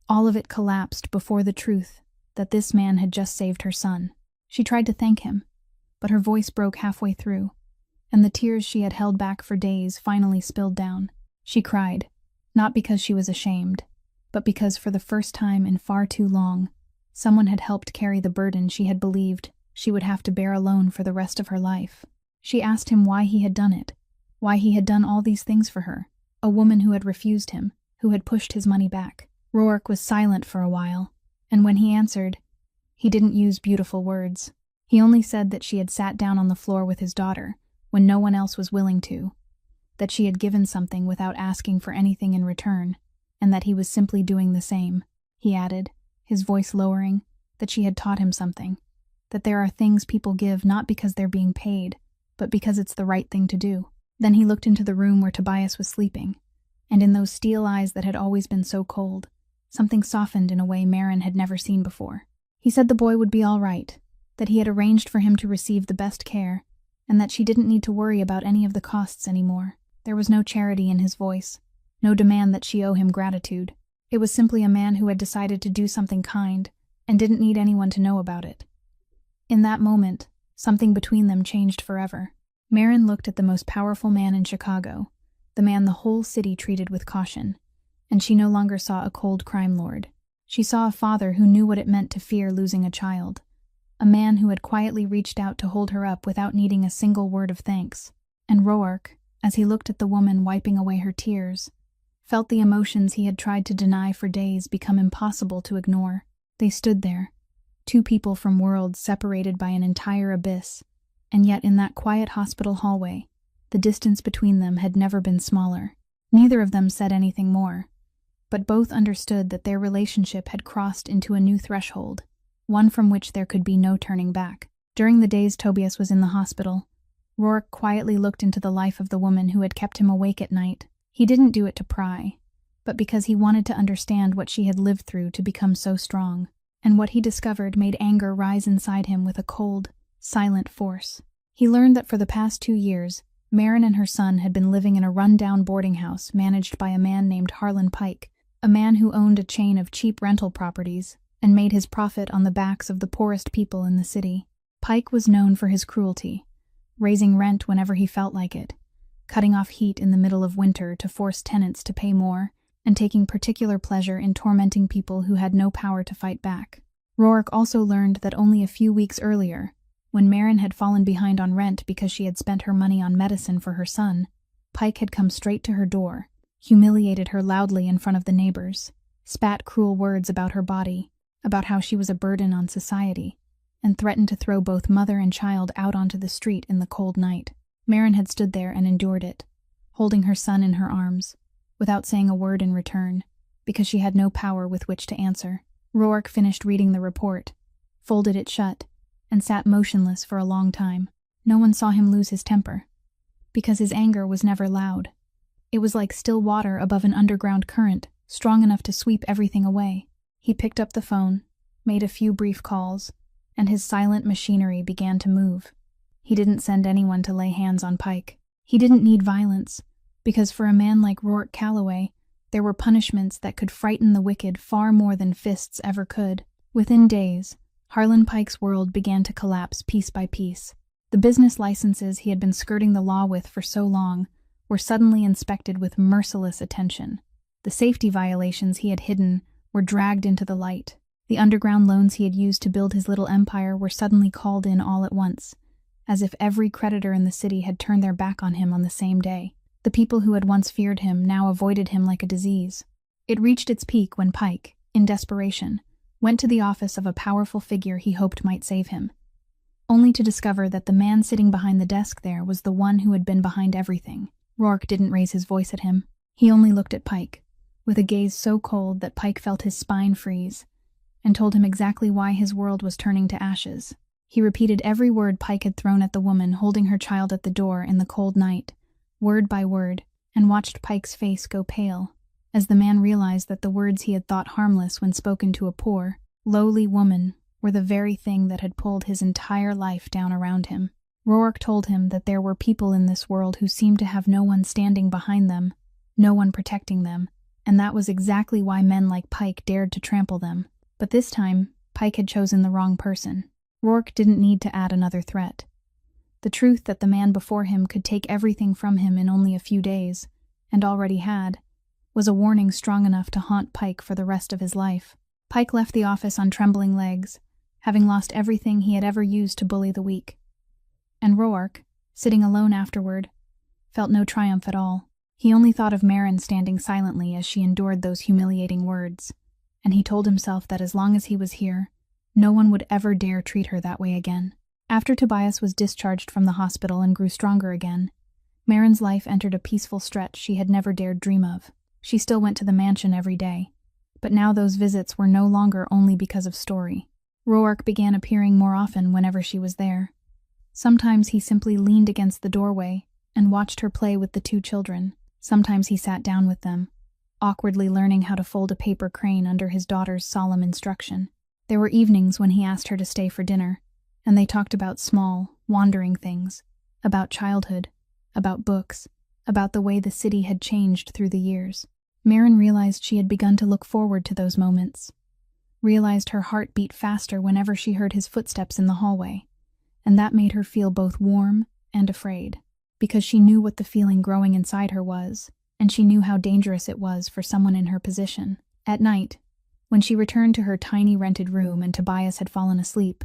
all of it collapsed before the truth that this man had just saved her son. She tried to thank him, but her voice broke halfway through, and the tears she had held back for days finally spilled down. She cried, not because she was ashamed, but because for the first time in far too long, someone had helped carry the burden she had believed she would have to bear alone for the rest of her life. She asked him why he had done it, why he had done all these things for her, a woman who had refused him, who had pushed his money back. Rourke was silent for a while, and when he answered, he didn't use beautiful words. He only said that she had sat down on the floor with his daughter when no one else was willing to, that she had given something without asking for anything in return, and that he was simply doing the same. He added, his voice lowering, that she had taught him something, that there are things people give not because they're being paid, but because it's the right thing to do. Then he looked into the room where Tobias was sleeping, and in those steel eyes that had always been so cold, something softened in a way Maren had never seen before. He said the boy would be all right, that he had arranged for him to receive the best care, and that she didn't need to worry about any of the costs anymore. There was no charity in his voice, no demand that she owe him gratitude. It was simply a man who had decided to do something kind and didn't need anyone to know about it. In that moment, something between them changed forever. Marin looked at the most powerful man in Chicago, the man the whole city treated with caution, and she no longer saw a cold crime lord. She saw a father who knew what it meant to fear losing a child, a man who had quietly reached out to hold her up without needing a single word of thanks. And Roark, as he looked at the woman wiping away her tears, felt the emotions he had tried to deny for days become impossible to ignore. They stood there, two people from worlds separated by an entire abyss, and yet in that quiet hospital hallway, the distance between them had never been smaller. Neither of them said anything more, but both understood that their relationship had crossed into a new threshold, one from which there could be no turning back. During the days Tobias was in the hospital, Roark quietly looked into the life of the woman who had kept him awake at night. He didn't do it to pry, but because he wanted to understand what she had lived through to become so strong, and what he discovered made anger rise inside him with a cold, silent force. He learned that for the past 2 years, Marin and her son had been living in a run-down boarding house managed by a man named Harlan Pike, a man who owned a chain of cheap rental properties and made his profit on the backs of the poorest people in the city. Pike was known for his cruelty, raising rent whenever he felt like it, cutting off heat in the middle of winter to force tenants to pay more, and taking particular pleasure in tormenting people who had no power to fight back. Roark also learned that only a few weeks earlier, when Marin had fallen behind on rent because she had spent her money on medicine for her son, Pike had come straight to her door, humiliated her loudly in front of the neighbors, spat cruel words about her body, about how she was a burden on society, and threatened to throw both mother and child out onto the street in the cold night. Marin had stood there and endured it, holding her son in her arms, without saying a word in return, because she had no power with which to answer. Roark finished reading the report, folded it shut, and sat motionless for a long time. No one saw him lose his temper, because his anger was never loud. It was like still water above an underground current, strong enough to sweep everything away. He picked up the phone, made a few brief calls, and his silent machinery began to move. He didn't send anyone to lay hands on Pike. He didn't need violence, because for a man like Roark Calloway, there were punishments that could frighten the wicked far more than fists ever could. Within days, Harlan Pike's world began to collapse piece by piece. The business licenses he had been skirting the law with for so long were suddenly inspected with merciless attention. The safety violations he had hidden were dragged into the light. The underground loans he had used to build his little empire were suddenly called in all at once, as if every creditor in the city had turned their back on him on the same day. The people who had once feared him now avoided him like a disease. It reached its peak when Pike, in desperation, went to the office of a powerful figure he hoped might save him, only to discover that the man sitting behind the desk there was the one who had been behind everything. Roark didn't raise his voice at him. He only looked at Pike, with a gaze so cold that Pike felt his spine freeze, and told him exactly why his world was turning to ashes. He repeated every word Pike had thrown at the woman holding her child at the door in the cold night, word by word, and watched Pike's face go pale, as the man realized that the words he had thought harmless when spoken to a poor, lowly woman were the very thing that had pulled his entire life down around him. Roark told him that there were people in this world who seemed to have no one standing behind them, no one protecting them, and that was exactly why men like Pike dared to trample them. But this time, Pike had chosen the wrong person. Roark didn't need to add another threat. The truth that the man before him could take everything from him in only a few days, and already had, was a warning strong enough to haunt Pike for the rest of his life. Pike left the office on trembling legs, having lost everything he had ever used to bully the weak. And Roark, sitting alone afterward, felt no triumph at all. He only thought of Marin standing silently as she endured those humiliating words, and he told himself that as long as he was here, no one would ever dare treat her that way again. After Tobias was discharged from the hospital and grew stronger again, Marin's life entered a peaceful stretch she had never dared dream of. She still went to the mansion every day, but now those visits were no longer only because of Story. Roark began appearing more often whenever she was there. Sometimes he simply leaned against the doorway and watched her play with the 2 children. Sometimes he sat down with them, awkwardly learning how to fold a paper crane under his daughter's solemn instruction. There were evenings when he asked her to stay for dinner, and they talked about small, wandering things, about childhood, about books, about the way the city had changed through the years. Marin realized she had begun to look forward to those moments, realized her heart beat faster whenever she heard his footsteps in the hallway, and that made her feel both warm and afraid, because she knew what the feeling growing inside her was, and she knew how dangerous it was for someone in her position. At night, when she returned to her tiny rented room and Tobias had fallen asleep,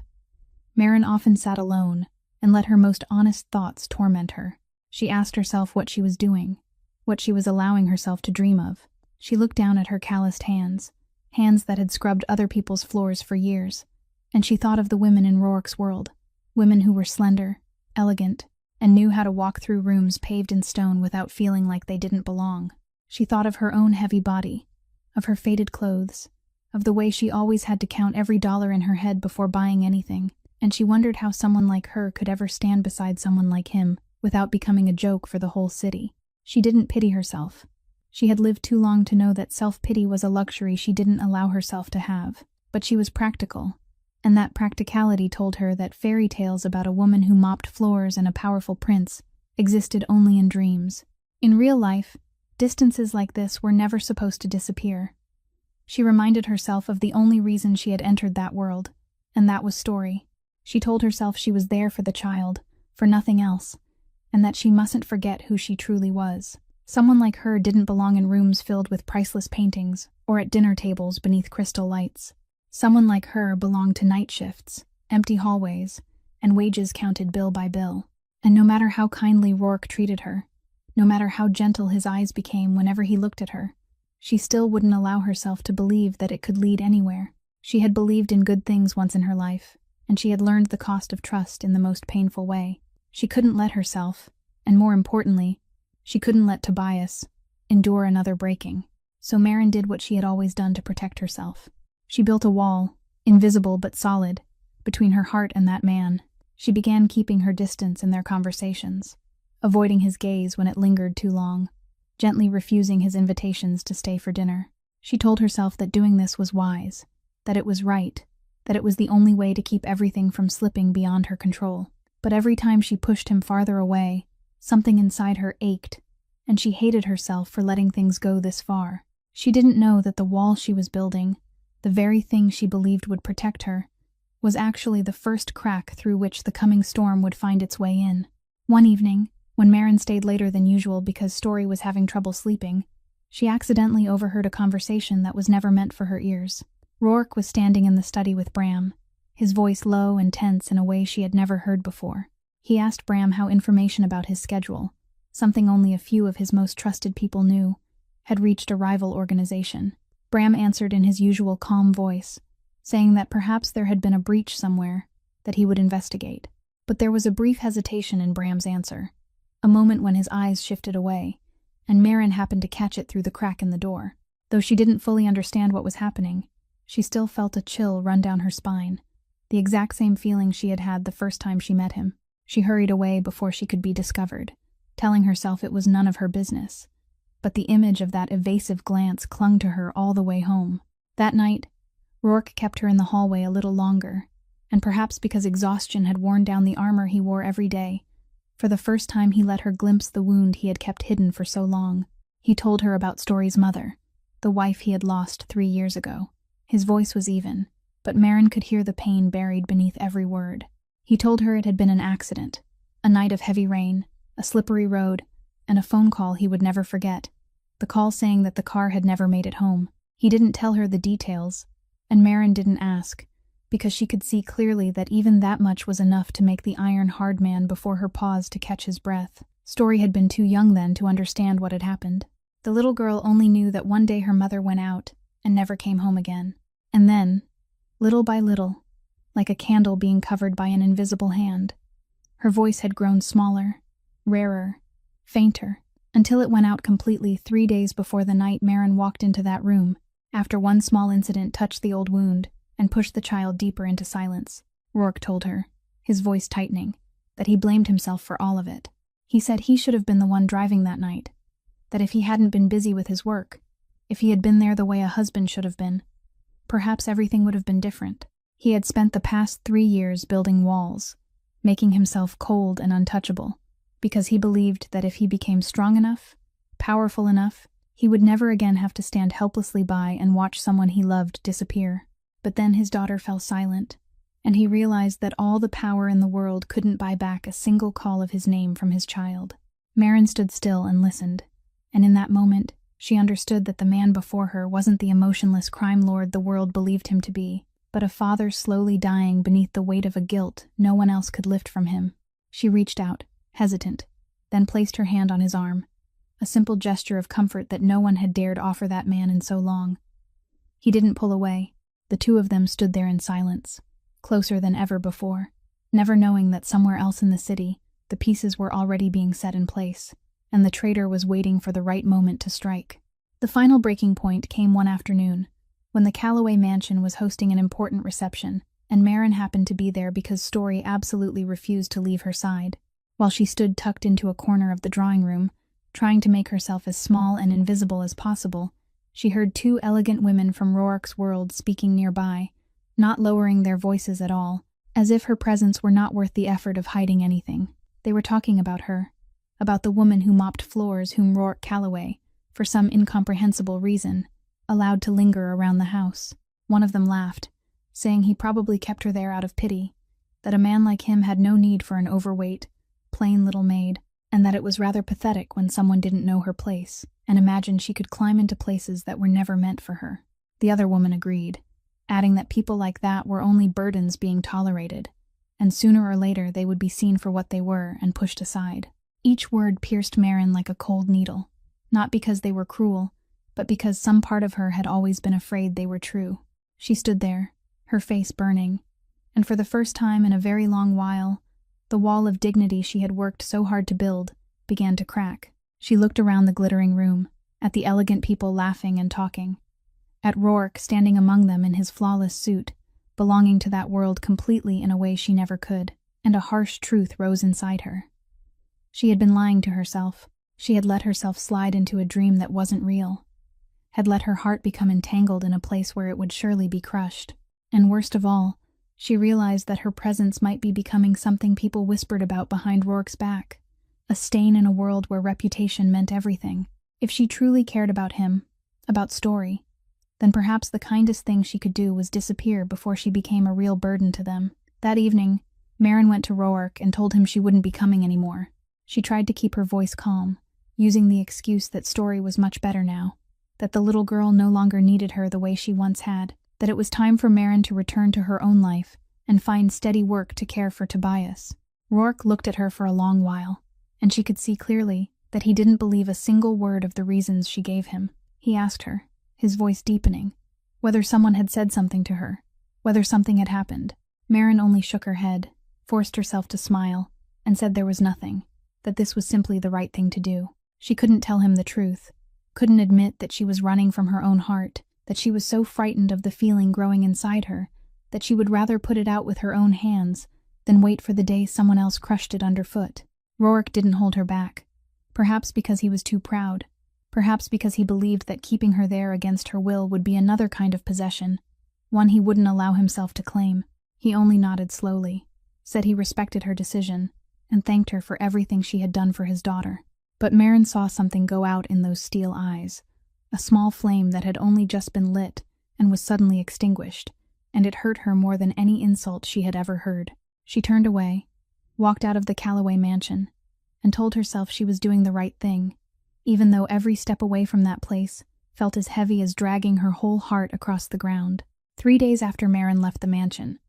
Marin often sat alone and let her most honest thoughts torment her. She asked herself what she was doing, what she was allowing herself to dream of. She looked down at her calloused hands, hands that had scrubbed other people's floors for years, and she thought of the women in Rourke's world, women who were slender, elegant, and knew how to walk through rooms paved in stone without feeling like they didn't belong. She thought of her own heavy body, of her faded clothes, of the way she always had to count every dollar in her head before buying anything, and she wondered how someone like her could ever stand beside someone like him without becoming a joke for the whole city. She didn't pity herself. She had lived too long to know that self-pity was a luxury she didn't allow herself to have. But she was practical, and that practicality told her that fairy tales about a woman who mopped floors and a powerful prince existed only in dreams. In real life, distances like this were never supposed to disappear. She reminded herself of the only reason she had entered that world, and that was Story. She told herself she was there for the child, for nothing else, and that she mustn't forget who she truly was. Someone like her didn't belong in rooms filled with priceless paintings or at dinner tables beneath crystal lights. Someone like her belonged to night shifts, empty hallways, and wages counted bill by bill. And no matter how kindly Rourke treated her, no matter how gentle his eyes became whenever he looked at her, she still wouldn't allow herself to believe that it could lead anywhere. She had believed in good things once in her life, and she had learned the cost of trust in the most painful way. She couldn't let herself, and more importantly, she couldn't let Tobias endure another breaking. So Marin did what she had always done to protect herself. She built a wall, invisible but solid, between her heart and that man. She began keeping her distance in their conversations, avoiding his gaze when it lingered too long, gently refusing his invitations to stay for dinner. She told herself that doing this was wise, that it was right, that it was the only way to keep everything from slipping beyond her control. But every time she pushed him farther away, something inside her ached, and she hated herself for letting things go this far. She didn't know that the wall she was building, the very thing she believed would protect her, was actually the first crack through which the coming storm would find its way in. One evening, when Marin stayed later than usual because Story was having trouble sleeping, she accidentally overheard a conversation that was never meant for her ears. Rourke was standing in the study with Bram, his voice low and tense in a way she had never heard before. He asked Bram how information about his schedule, something only a few of his most trusted people knew, had reached a rival organization. Bram answered in his usual calm voice, saying that perhaps there had been a breach somewhere, that he would investigate. But there was a brief hesitation in Bram's answer, a moment when his eyes shifted away, and Marin happened to catch it through the crack in the door. Though she didn't fully understand what was happening, she still felt a chill run down her spine, the exact same feeling she had had the first time she met him. She hurried away before she could be discovered, telling herself it was none of her business. But the image of that evasive glance clung to her all the way home. That night, Rourke kept her in the hallway a little longer, and perhaps because exhaustion had worn down the armor he wore every day, for the first time he let her glimpse the wound he had kept hidden for so long. He told her about Story's mother, the wife he had lost 3 years ago. His voice was even, but Marin could hear the pain buried beneath every word. He told her it had been an accident, a night of heavy rain, a slippery road, and a phone call he would never forget, the call saying that the car had never made it home. He didn't tell her the details, and Marin didn't ask, because she could see clearly that even that much was enough to make the iron-hard man before her pause to catch his breath. Story had been too young then to understand what had happened. The little girl only knew that one day her mother went out and never came home again. And then, little by little, like a candle being covered by an invisible hand, her voice had grown smaller, rarer, fainter, until it went out completely 3 days before the night Marin walked into that room, after one small incident touched the old wound and pushed the child deeper into silence. Rourke told her, his voice tightening, that he blamed himself for all of it. He said he should have been the one driving that night, that if he hadn't been busy with his work, if he had been there the way a husband should have been, perhaps everything would have been different. He had spent the past 3 years building walls, making himself cold and untouchable, because he believed that if he became strong enough, powerful enough, He would never again have to stand helplessly by and watch someone he loved disappear. But then his daughter fell silent, and he realized that all the power in the world couldn't buy back a single call of his name from his child. Maren stood still and listened, and in that moment, she understood that the man before her wasn't the emotionless crime lord the world believed him to be, but a father slowly dying beneath the weight of a guilt no one else could lift from him. She reached out, hesitant, then placed her hand on his arm, a simple gesture of comfort that no one had dared offer that man in so long. He didn't pull away. The two of them stood there in silence, closer than ever before, never knowing that somewhere else in the city, the pieces were already being set in place, and the traitor was waiting for the right moment to strike. The final breaking point came one afternoon, when the Calloway mansion was hosting an important reception, and Maren happened to be there because Story absolutely refused to leave her side. While she stood tucked into a corner of the drawing room, trying to make herself as small and invisible as possible, she heard two elegant women from Roark's world speaking nearby, not lowering their voices at all, as if her presence were not worth the effort of hiding anything. They were talking about her, about the woman who mopped floors whom Roark Calloway, for some incomprehensible reason, allowed to linger around the house. One of them laughed, saying he probably kept her there out of pity, that a man like him had no need for an overweight, plain little maid, and that it was rather pathetic when someone didn't know her place and imagined she could climb into places that were never meant for her. The other woman agreed, adding that people like that were only burdens being tolerated, and sooner or later they would be seen for what they were and pushed aside. Each word pierced Maren like a cold needle, not because they were cruel, but because some part of her had always been afraid they were true. She stood there, her face burning, and for the first time in a very long while, the wall of dignity she had worked so hard to build began to crack. She looked around the glittering room, at the elegant people laughing and talking, at Roark standing among them in his flawless suit, belonging to that world completely in a way she never could, and a harsh truth rose inside her. She had been lying to herself. She had let herself slide into a dream that wasn't real, had let her heart become entangled in a place where it would surely be crushed. And worst of all, she realized that her presence might be becoming something people whispered about behind Roark's back, a stain in a world where reputation meant everything. If she truly cared about him, about Story, then perhaps the kindest thing she could do was disappear before she became a real burden to them. That evening, Maren went to Roark and told him she wouldn't be coming anymore. She tried to keep her voice calm, using the excuse that Story was much better now, that the little girl no longer needed her the way she once had, that it was time for Maren to return to her own life and find steady work to care for Tobias. Roark looked at her for a long while, and she could see clearly that he didn't believe a single word of the reasons she gave him. He asked her, his voice deepening, whether someone had said something to her, whether something had happened. Maren only shook her head, forced herself to smile, and said there was nothing, that this was simply the right thing to do. She couldn't tell him the truth, couldn't admit that she was running from her own heart, that she was so frightened of the feeling growing inside her, that she would rather put it out with her own hands than wait for the day someone else crushed it underfoot. Roark didn't hold her back, perhaps because he was too proud, perhaps because he believed that keeping her there against her will would be another kind of possession, one he wouldn't allow himself to claim. He only nodded slowly, said he respected her decision, and thanked her for everything she had done for his daughter. But Maren saw something go out in those steel eyes, a small flame that had only just been lit and was suddenly extinguished, and it hurt her more than any insult she had ever heard. She turned away, walked out of the Calloway mansion, and told herself she was doing the right thing, even though every step away from that place felt as heavy as dragging her whole heart across the ground. 3 days after Maren left the mansion,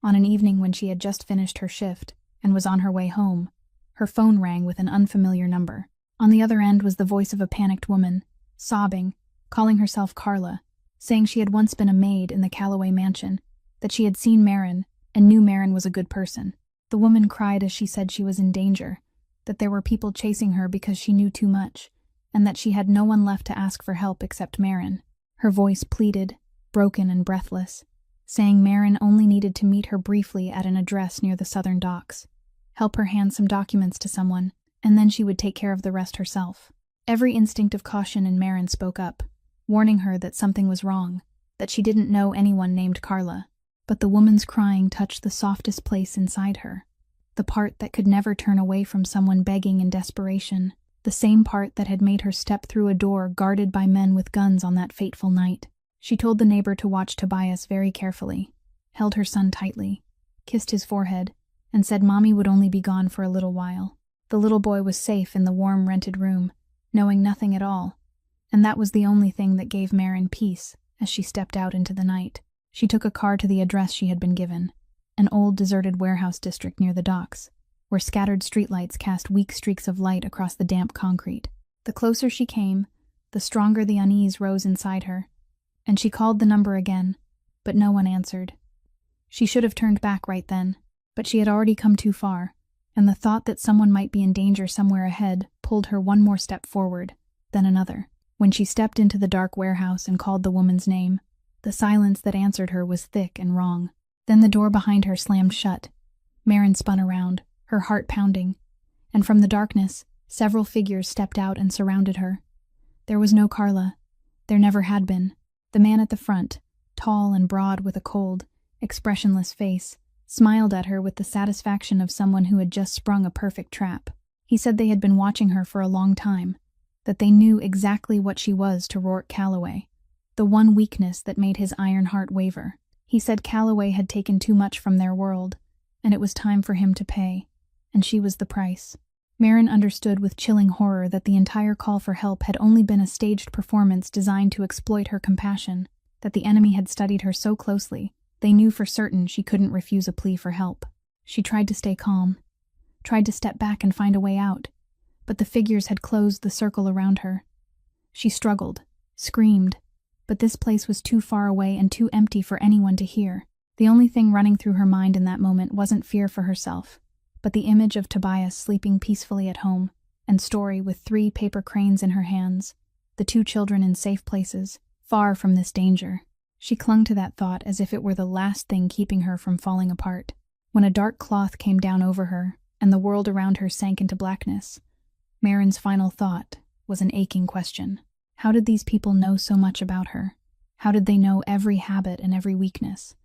on an evening when she had just finished her shift and was on her way home, her phone rang with an unfamiliar number. On the other end was the voice of a panicked woman, sobbing, calling herself Carla, saying she had once been a maid in the Calloway mansion, that she had seen Maren and knew Maren was a good person. The woman cried as she said she was in danger, that there were people chasing her because she knew too much, and that she had no one left to ask for help except Maren. Her voice pleaded, broken and breathless, saying Maren only needed to meet her briefly at an address near the southern docks, help her hand some documents to someone, and then she would take care of the rest herself. Every instinct of caution in Maren spoke up, warning her that something was wrong, that she didn't know anyone named Carla. But the woman's crying touched the softest place inside her, the part that could never turn away from someone begging in desperation, the same part that had made her step through a door guarded by men with guns on that fateful night. She told the neighbor to watch Tobias very carefully, held her son tightly, kissed his forehead, and said Mommy would only be gone for a little while. The little boy was safe in the warm rented room, knowing nothing at all, and that was the only thing that gave Maren peace as she stepped out into the night. She took a car to the address she had been given, an old deserted warehouse district near the docks, where scattered streetlights cast weak streaks of light across the damp concrete. The closer she came, the stronger the unease rose inside her, and she called the number again, but no one answered. She should have turned back right then, but she had already come too far, and the thought that someone might be in danger somewhere ahead pulled her one more step forward, then another. When she stepped into the dark warehouse and called the woman's name, the silence that answered her was thick and wrong. Then the door behind her slammed shut. Maren spun around, her heart pounding, and from the darkness, several figures stepped out and surrounded her. There was no Carla. There never had been. The man at the front, tall and broad with a cold, expressionless face, smiled at her with the satisfaction of someone who had just sprung a perfect trap. He said they had been watching her for a long time, that they knew exactly what she was to Rourke Calloway, the one weakness that made his iron heart waver. He said Calloway had taken too much from their world, and it was time for him to pay, and she was the price. Maren understood with chilling horror that the entire call for help had only been a staged performance designed to exploit her compassion, that the enemy had studied her so closely, they knew for certain she couldn't refuse a plea for help. She tried to stay calm, tried to step back and find a way out, but the figures had closed the circle around her. She struggled, screamed, but this place was too far away and too empty for anyone to hear. The only thing running through her mind in that moment wasn't fear for herself, but the image of Tobias sleeping peacefully at home, and Story with 3 paper cranes in her hands, the 2 children in safe places, far from this danger. She clung to that thought as if it were the last thing keeping her from falling apart. When a dark cloth came down over her, and the world around her sank into blackness, Maren's final thought was an aching question. How did these people know so much about her? How did they know every habit and every weakness?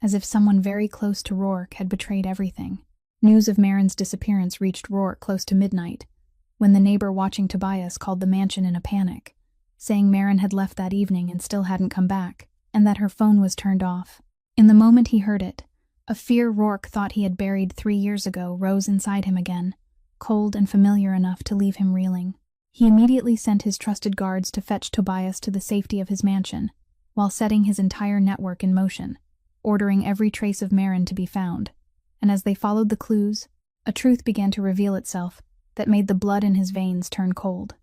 As if someone very close to Rourke had betrayed everything. News of Maren's disappearance reached Rourke close to midnight, when the neighbor watching Tobias called the mansion in a panic, saying Maren had left that evening and still hadn't come back, and that her phone was turned off. In the moment he heard it, a fear Rourke thought he had buried 3 years ago rose inside him again, cold and familiar enough to leave him reeling. He immediately sent his trusted guards to fetch Tobias to the safety of his mansion, while setting his entire network in motion, ordering every trace of Maren to be found. And as they followed the clues, a truth began to reveal itself that made the blood in his veins turn cold.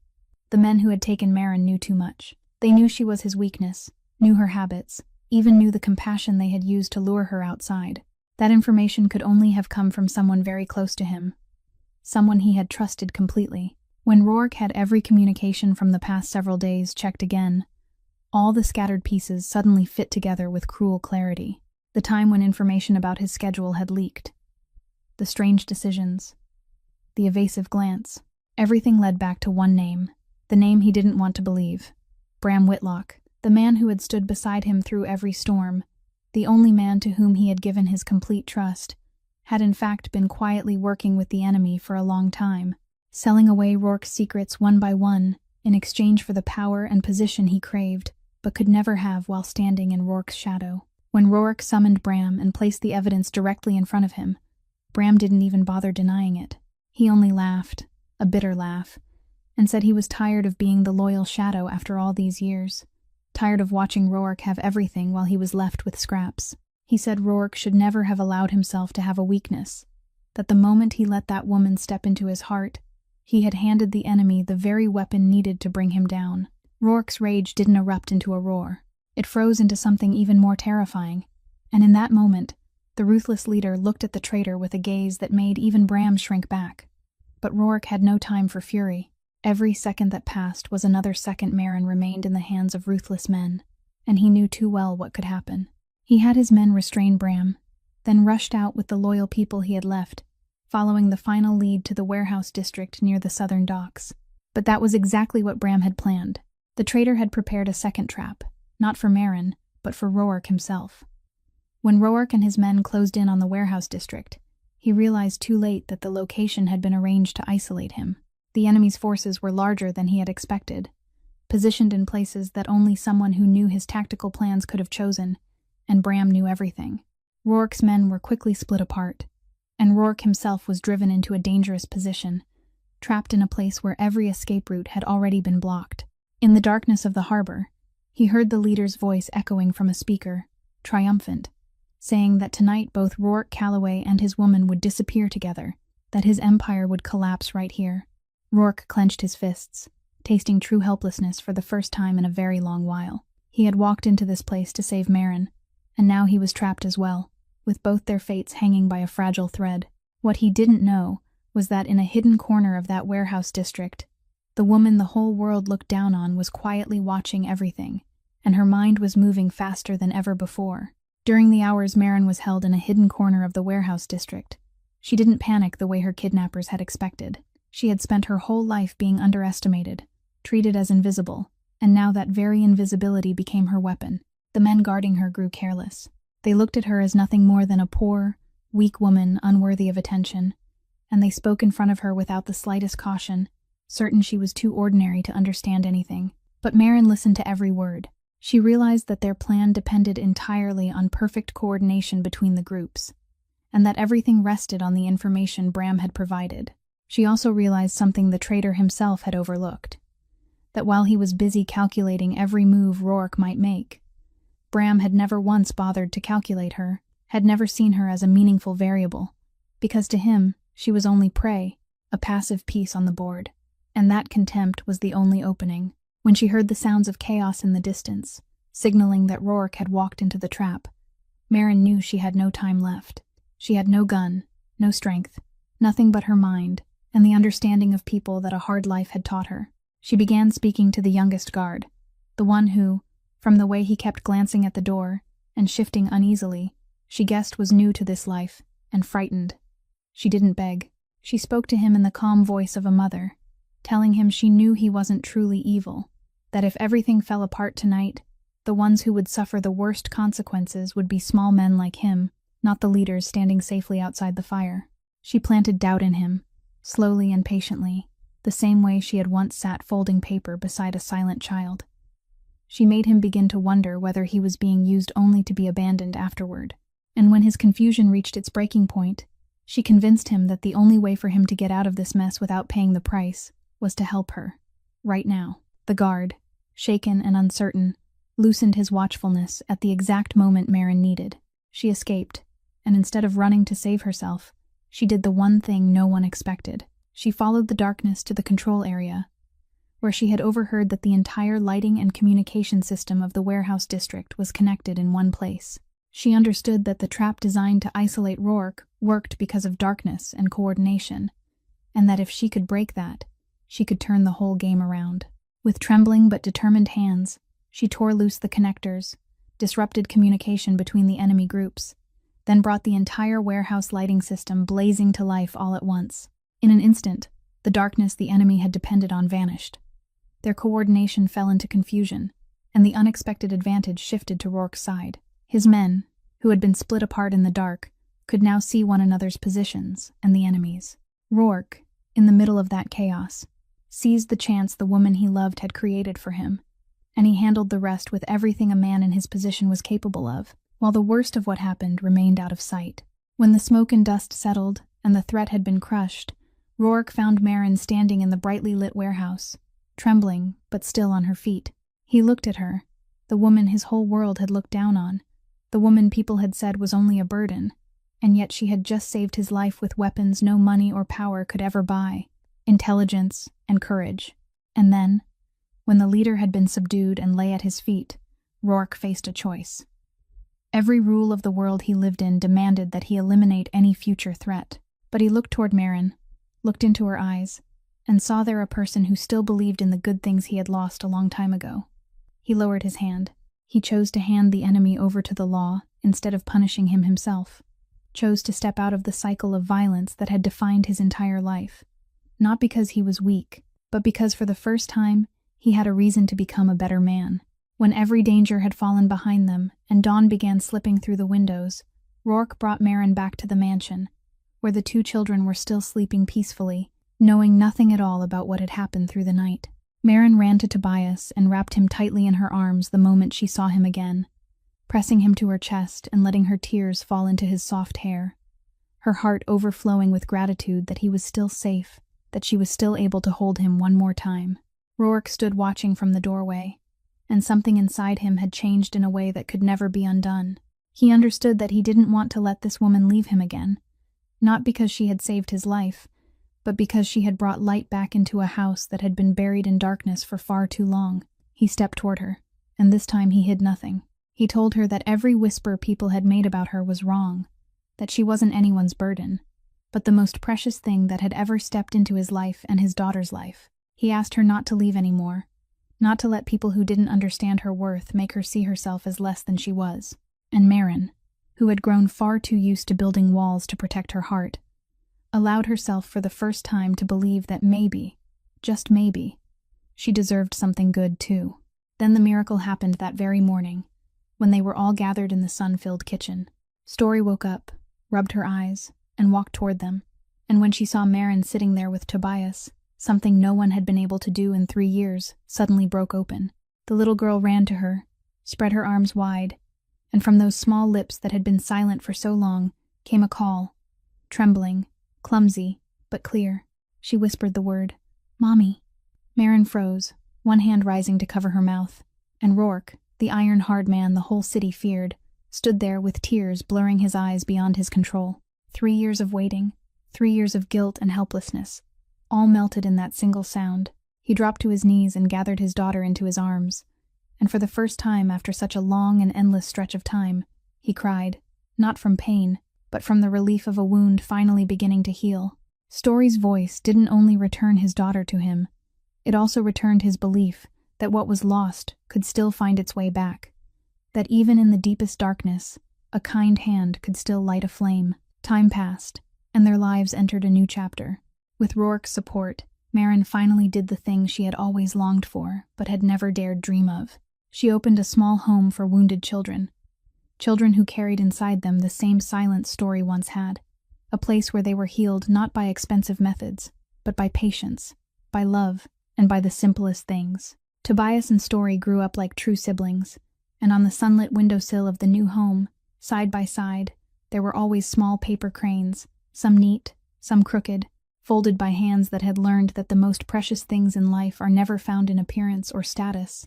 The men who had taken Maren knew too much. They knew she was his weakness, knew her habits, even knew the compassion they had used to lure her outside. That information could only have come from someone very close to him, someone he had trusted completely. When Rourke had every communication from the past several days checked again, all the scattered pieces suddenly fit together with cruel clarity. The time when information about his schedule had leaked, the strange decisions, the evasive glance, everything led back to one name, the name he didn't want to believe. Bram Whitlock, the man who had stood beside him through every storm, the only man to whom he had given his complete trust, had in fact been quietly working with the enemy for a long time, selling away Rourke's secrets one by one in exchange for the power and position he craved, but could never have while standing in Rourke's shadow. When Rourke summoned Bram and placed the evidence directly in front of him, Bram didn't even bother denying it. He only laughed, a bitter laugh, and said he was tired of being the loyal shadow after all these years, tired of watching Rourke have everything while he was left with scraps. He said Rourke should never have allowed himself to have a weakness, that the moment he let that woman step into his heart, he had handed the enemy the very weapon needed to bring him down. Rourke's rage didn't erupt into a roar. It froze into something even more terrifying, and in that moment, the ruthless leader looked at the traitor with a gaze that made even Bram shrink back. But Rourke had no time for fury. Every second that passed was another second Maren remained in the hands of ruthless men, and he knew too well what could happen. He had his men restrain Bram, then rushed out with the loyal people he had left, following the final lead to the warehouse district near the southern docks. But that was exactly what Bram had planned. The traitor had prepared a second trap, not for Maren, but for Rourke himself. When Rourke and his men closed in on the warehouse district, he realized too late that the location had been arranged to isolate him. The enemy's forces were larger than he had expected, positioned in places that only someone who knew his tactical plans could have chosen, and Bram knew everything. Rourke's men were quickly split apart, and Rourke himself was driven into a dangerous position, trapped in a place where every escape route had already been blocked. In the darkness of the harbor, he heard the leader's voice echoing from a speaker, triumphant, saying that tonight both Rourke Calloway and his woman would disappear together, that his empire would collapse right here. Rourke clenched his fists, tasting true helplessness for the first time in a very long while. He had walked into this place to save Marin, and now he was trapped as well, with both their fates hanging by a fragile thread. What he didn't know was that in a hidden corner of that warehouse district, the woman the whole world looked down on was quietly watching everything, and her mind was moving faster than ever before. During the hours Marin was held in a hidden corner of the warehouse district, she didn't panic the way her kidnappers had expected. She had spent her whole life being underestimated, treated as invisible, and now that very invisibility became her weapon. The men guarding her grew careless. They looked at her as nothing more than a poor, weak woman unworthy of attention, and they spoke in front of her without the slightest caution, certain she was too ordinary to understand anything. But Marin listened to every word. She realized that their plan depended entirely on perfect coordination between the groups, and that everything rested on the information Bram had provided. She also realized something the traitor himself had overlooked, that while he was busy calculating every move Rourke might make, Bram had never once bothered to calculate her, had never seen her as a meaningful variable, because to him, she was only prey, a passive piece on the board, and that contempt was the only opening. When she heard the sounds of chaos in the distance, signaling that Rourke had walked into the trap, Marin knew she had no time left. She had no gun, no strength, nothing but her mind, and the understanding of people that a hard life had taught her. She began speaking to the youngest guard, the one who, from the way he kept glancing at the door and shifting uneasily, she guessed was new to this life and frightened. She didn't beg. She spoke to him in the calm voice of a mother, telling him she knew he wasn't truly evil, that if everything fell apart tonight, the ones who would suffer the worst consequences would be small men like him, not the leaders standing safely outside the fire. She planted doubt in him, slowly and patiently, the same way she had once sat folding paper beside a silent child. She made him begin to wonder whether he was being used only to be abandoned afterward. And when his confusion reached its breaking point, she convinced him that the only way for him to get out of this mess without paying the price was to help her, right now. The guard, shaken and uncertain, loosened his watchfulness at the exact moment Marin needed. She escaped, and instead of running to save herself, she did the one thing no one expected. She followed the darkness to the control area, where she had overheard that the entire lighting and communication system of the warehouse district was connected in one place. She understood that the trap designed to isolate Rourke worked because of darkness and coordination, and that if she could break that, she could turn the whole game around. With trembling but determined hands, she tore loose the connectors, disrupted communication between the enemy groups, then brought the entire warehouse lighting system blazing to life all at once. In an instant, the darkness the enemy had depended on vanished. Their coordination fell into confusion, and the unexpected advantage shifted to Rourke's side. His men, who had been split apart in the dark, could now see one another's positions and the enemy's. Rourke, in the middle of that chaos, seized the chance the woman he loved had created for him, and he handled the rest with everything a man in his position was capable of, while the worst of what happened remained out of sight. When the smoke and dust settled and the threat had been crushed, Rourke found Marin standing in the brightly lit warehouse, trembling but still on her feet. He looked at her, the woman his whole world had looked down on, the woman people had said was only a burden, and yet she had just saved his life with weapons no money or power could ever buy, intelligence and courage. And then, when the leader had been subdued and lay at his feet, Rourke faced a choice. Every rule of the world he lived in demanded that he eliminate any future threat, but he looked toward Marin, looked into her eyes, and saw there a person who still believed in the good things he had lost a long time ago. He lowered his hand. He chose to hand the enemy over to the law instead of punishing him himself, chose to step out of the cycle of violence that had defined his entire life, not because he was weak, but because for the first time he had a reason to become a better man. When every danger had fallen behind them and dawn began slipping through the windows, Rourke brought Marin back to the mansion, where the two children were still sleeping peacefully, knowing nothing at all about what had happened through the night. Maren ran to Tobias and wrapped him tightly in her arms the moment she saw him again, pressing him to her chest and letting her tears fall into his soft hair, her heart overflowing with gratitude that he was still safe, that she was still able to hold him one more time. Rourke stood watching from the doorway, and something inside him had changed in a way that could never be undone. He understood that he didn't want to let this woman leave him again, not because she had saved his life, but because she had brought light back into a house that had been buried in darkness for far too long. He stepped toward her, and this time he hid nothing. He told her that every whisper people had made about her was wrong, that she wasn't anyone's burden, but the most precious thing that had ever stepped into his life and his daughter's life. He asked her not to leave anymore, not to let people who didn't understand her worth make her see herself as less than she was. And Maren, who had grown far too used to building walls to protect her heart, allowed herself for the first time to believe that maybe, just maybe, she deserved something good too. Then the miracle happened that very morning, when they were all gathered in the sun-filled kitchen. Story woke up, rubbed her eyes, and walked toward them, and when she saw Maren sitting there with Tobias, something no one had been able to do in 3 years suddenly broke open. The little girl ran to her, spread her arms wide, and from those small lips that had been silent for so long came a call, trembling, clumsy, but clear. She whispered the word, "Mommy." Maren froze, one hand rising to cover her mouth, and Rourke, the iron-hard man the whole city feared, stood there with tears blurring his eyes beyond his control. 3 years of waiting, 3 years of guilt and helplessness, all melted in that single sound. He dropped to his knees and gathered his daughter into his arms, and for the first time after such a long and endless stretch of time, he cried, not from pain, but from the relief of a wound finally beginning to heal. Story's voice didn't only return his daughter to him, it also returned his belief that what was lost could still find its way back, that even in the deepest darkness, a kind hand could still light a flame. Time passed, and their lives entered a new chapter. With Rourke's support, Maren finally did the thing she had always longed for, but had never dared dream of. She opened a small home for wounded children, children who carried inside them the same silent Story once had, a place where they were healed not by expensive methods, but by patience, by love, and by the simplest things. Tobias and Story grew up like true siblings, and on the sunlit windowsill of the new home, side by side, there were always small paper cranes, some neat, some crooked, folded by hands that had learned that the most precious things in life are never found in appearance or status,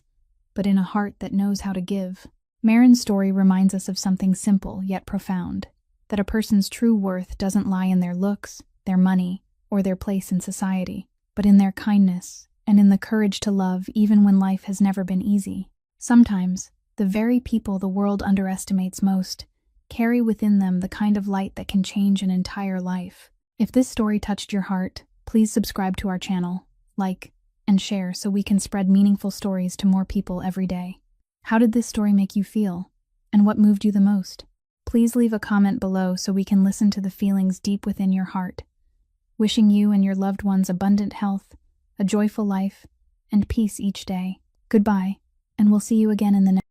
but in a heart that knows how to give. Maren's story reminds us of something simple yet profound, that a person's true worth doesn't lie in their looks, their money, or their place in society, but in their kindness and in the courage to love even when life has never been easy. Sometimes, the very people the world underestimates most carry within them the kind of light that can change an entire life. If this story touched your heart, please subscribe to our channel, like, and share so we can spread meaningful stories to more people every day. How did this story make you feel? And what moved you the most? Please leave a comment below so we can listen to the feelings deep within your heart. Wishing you and your loved ones abundant health, a joyful life, and peace each day. Goodbye, and we'll see you again in the next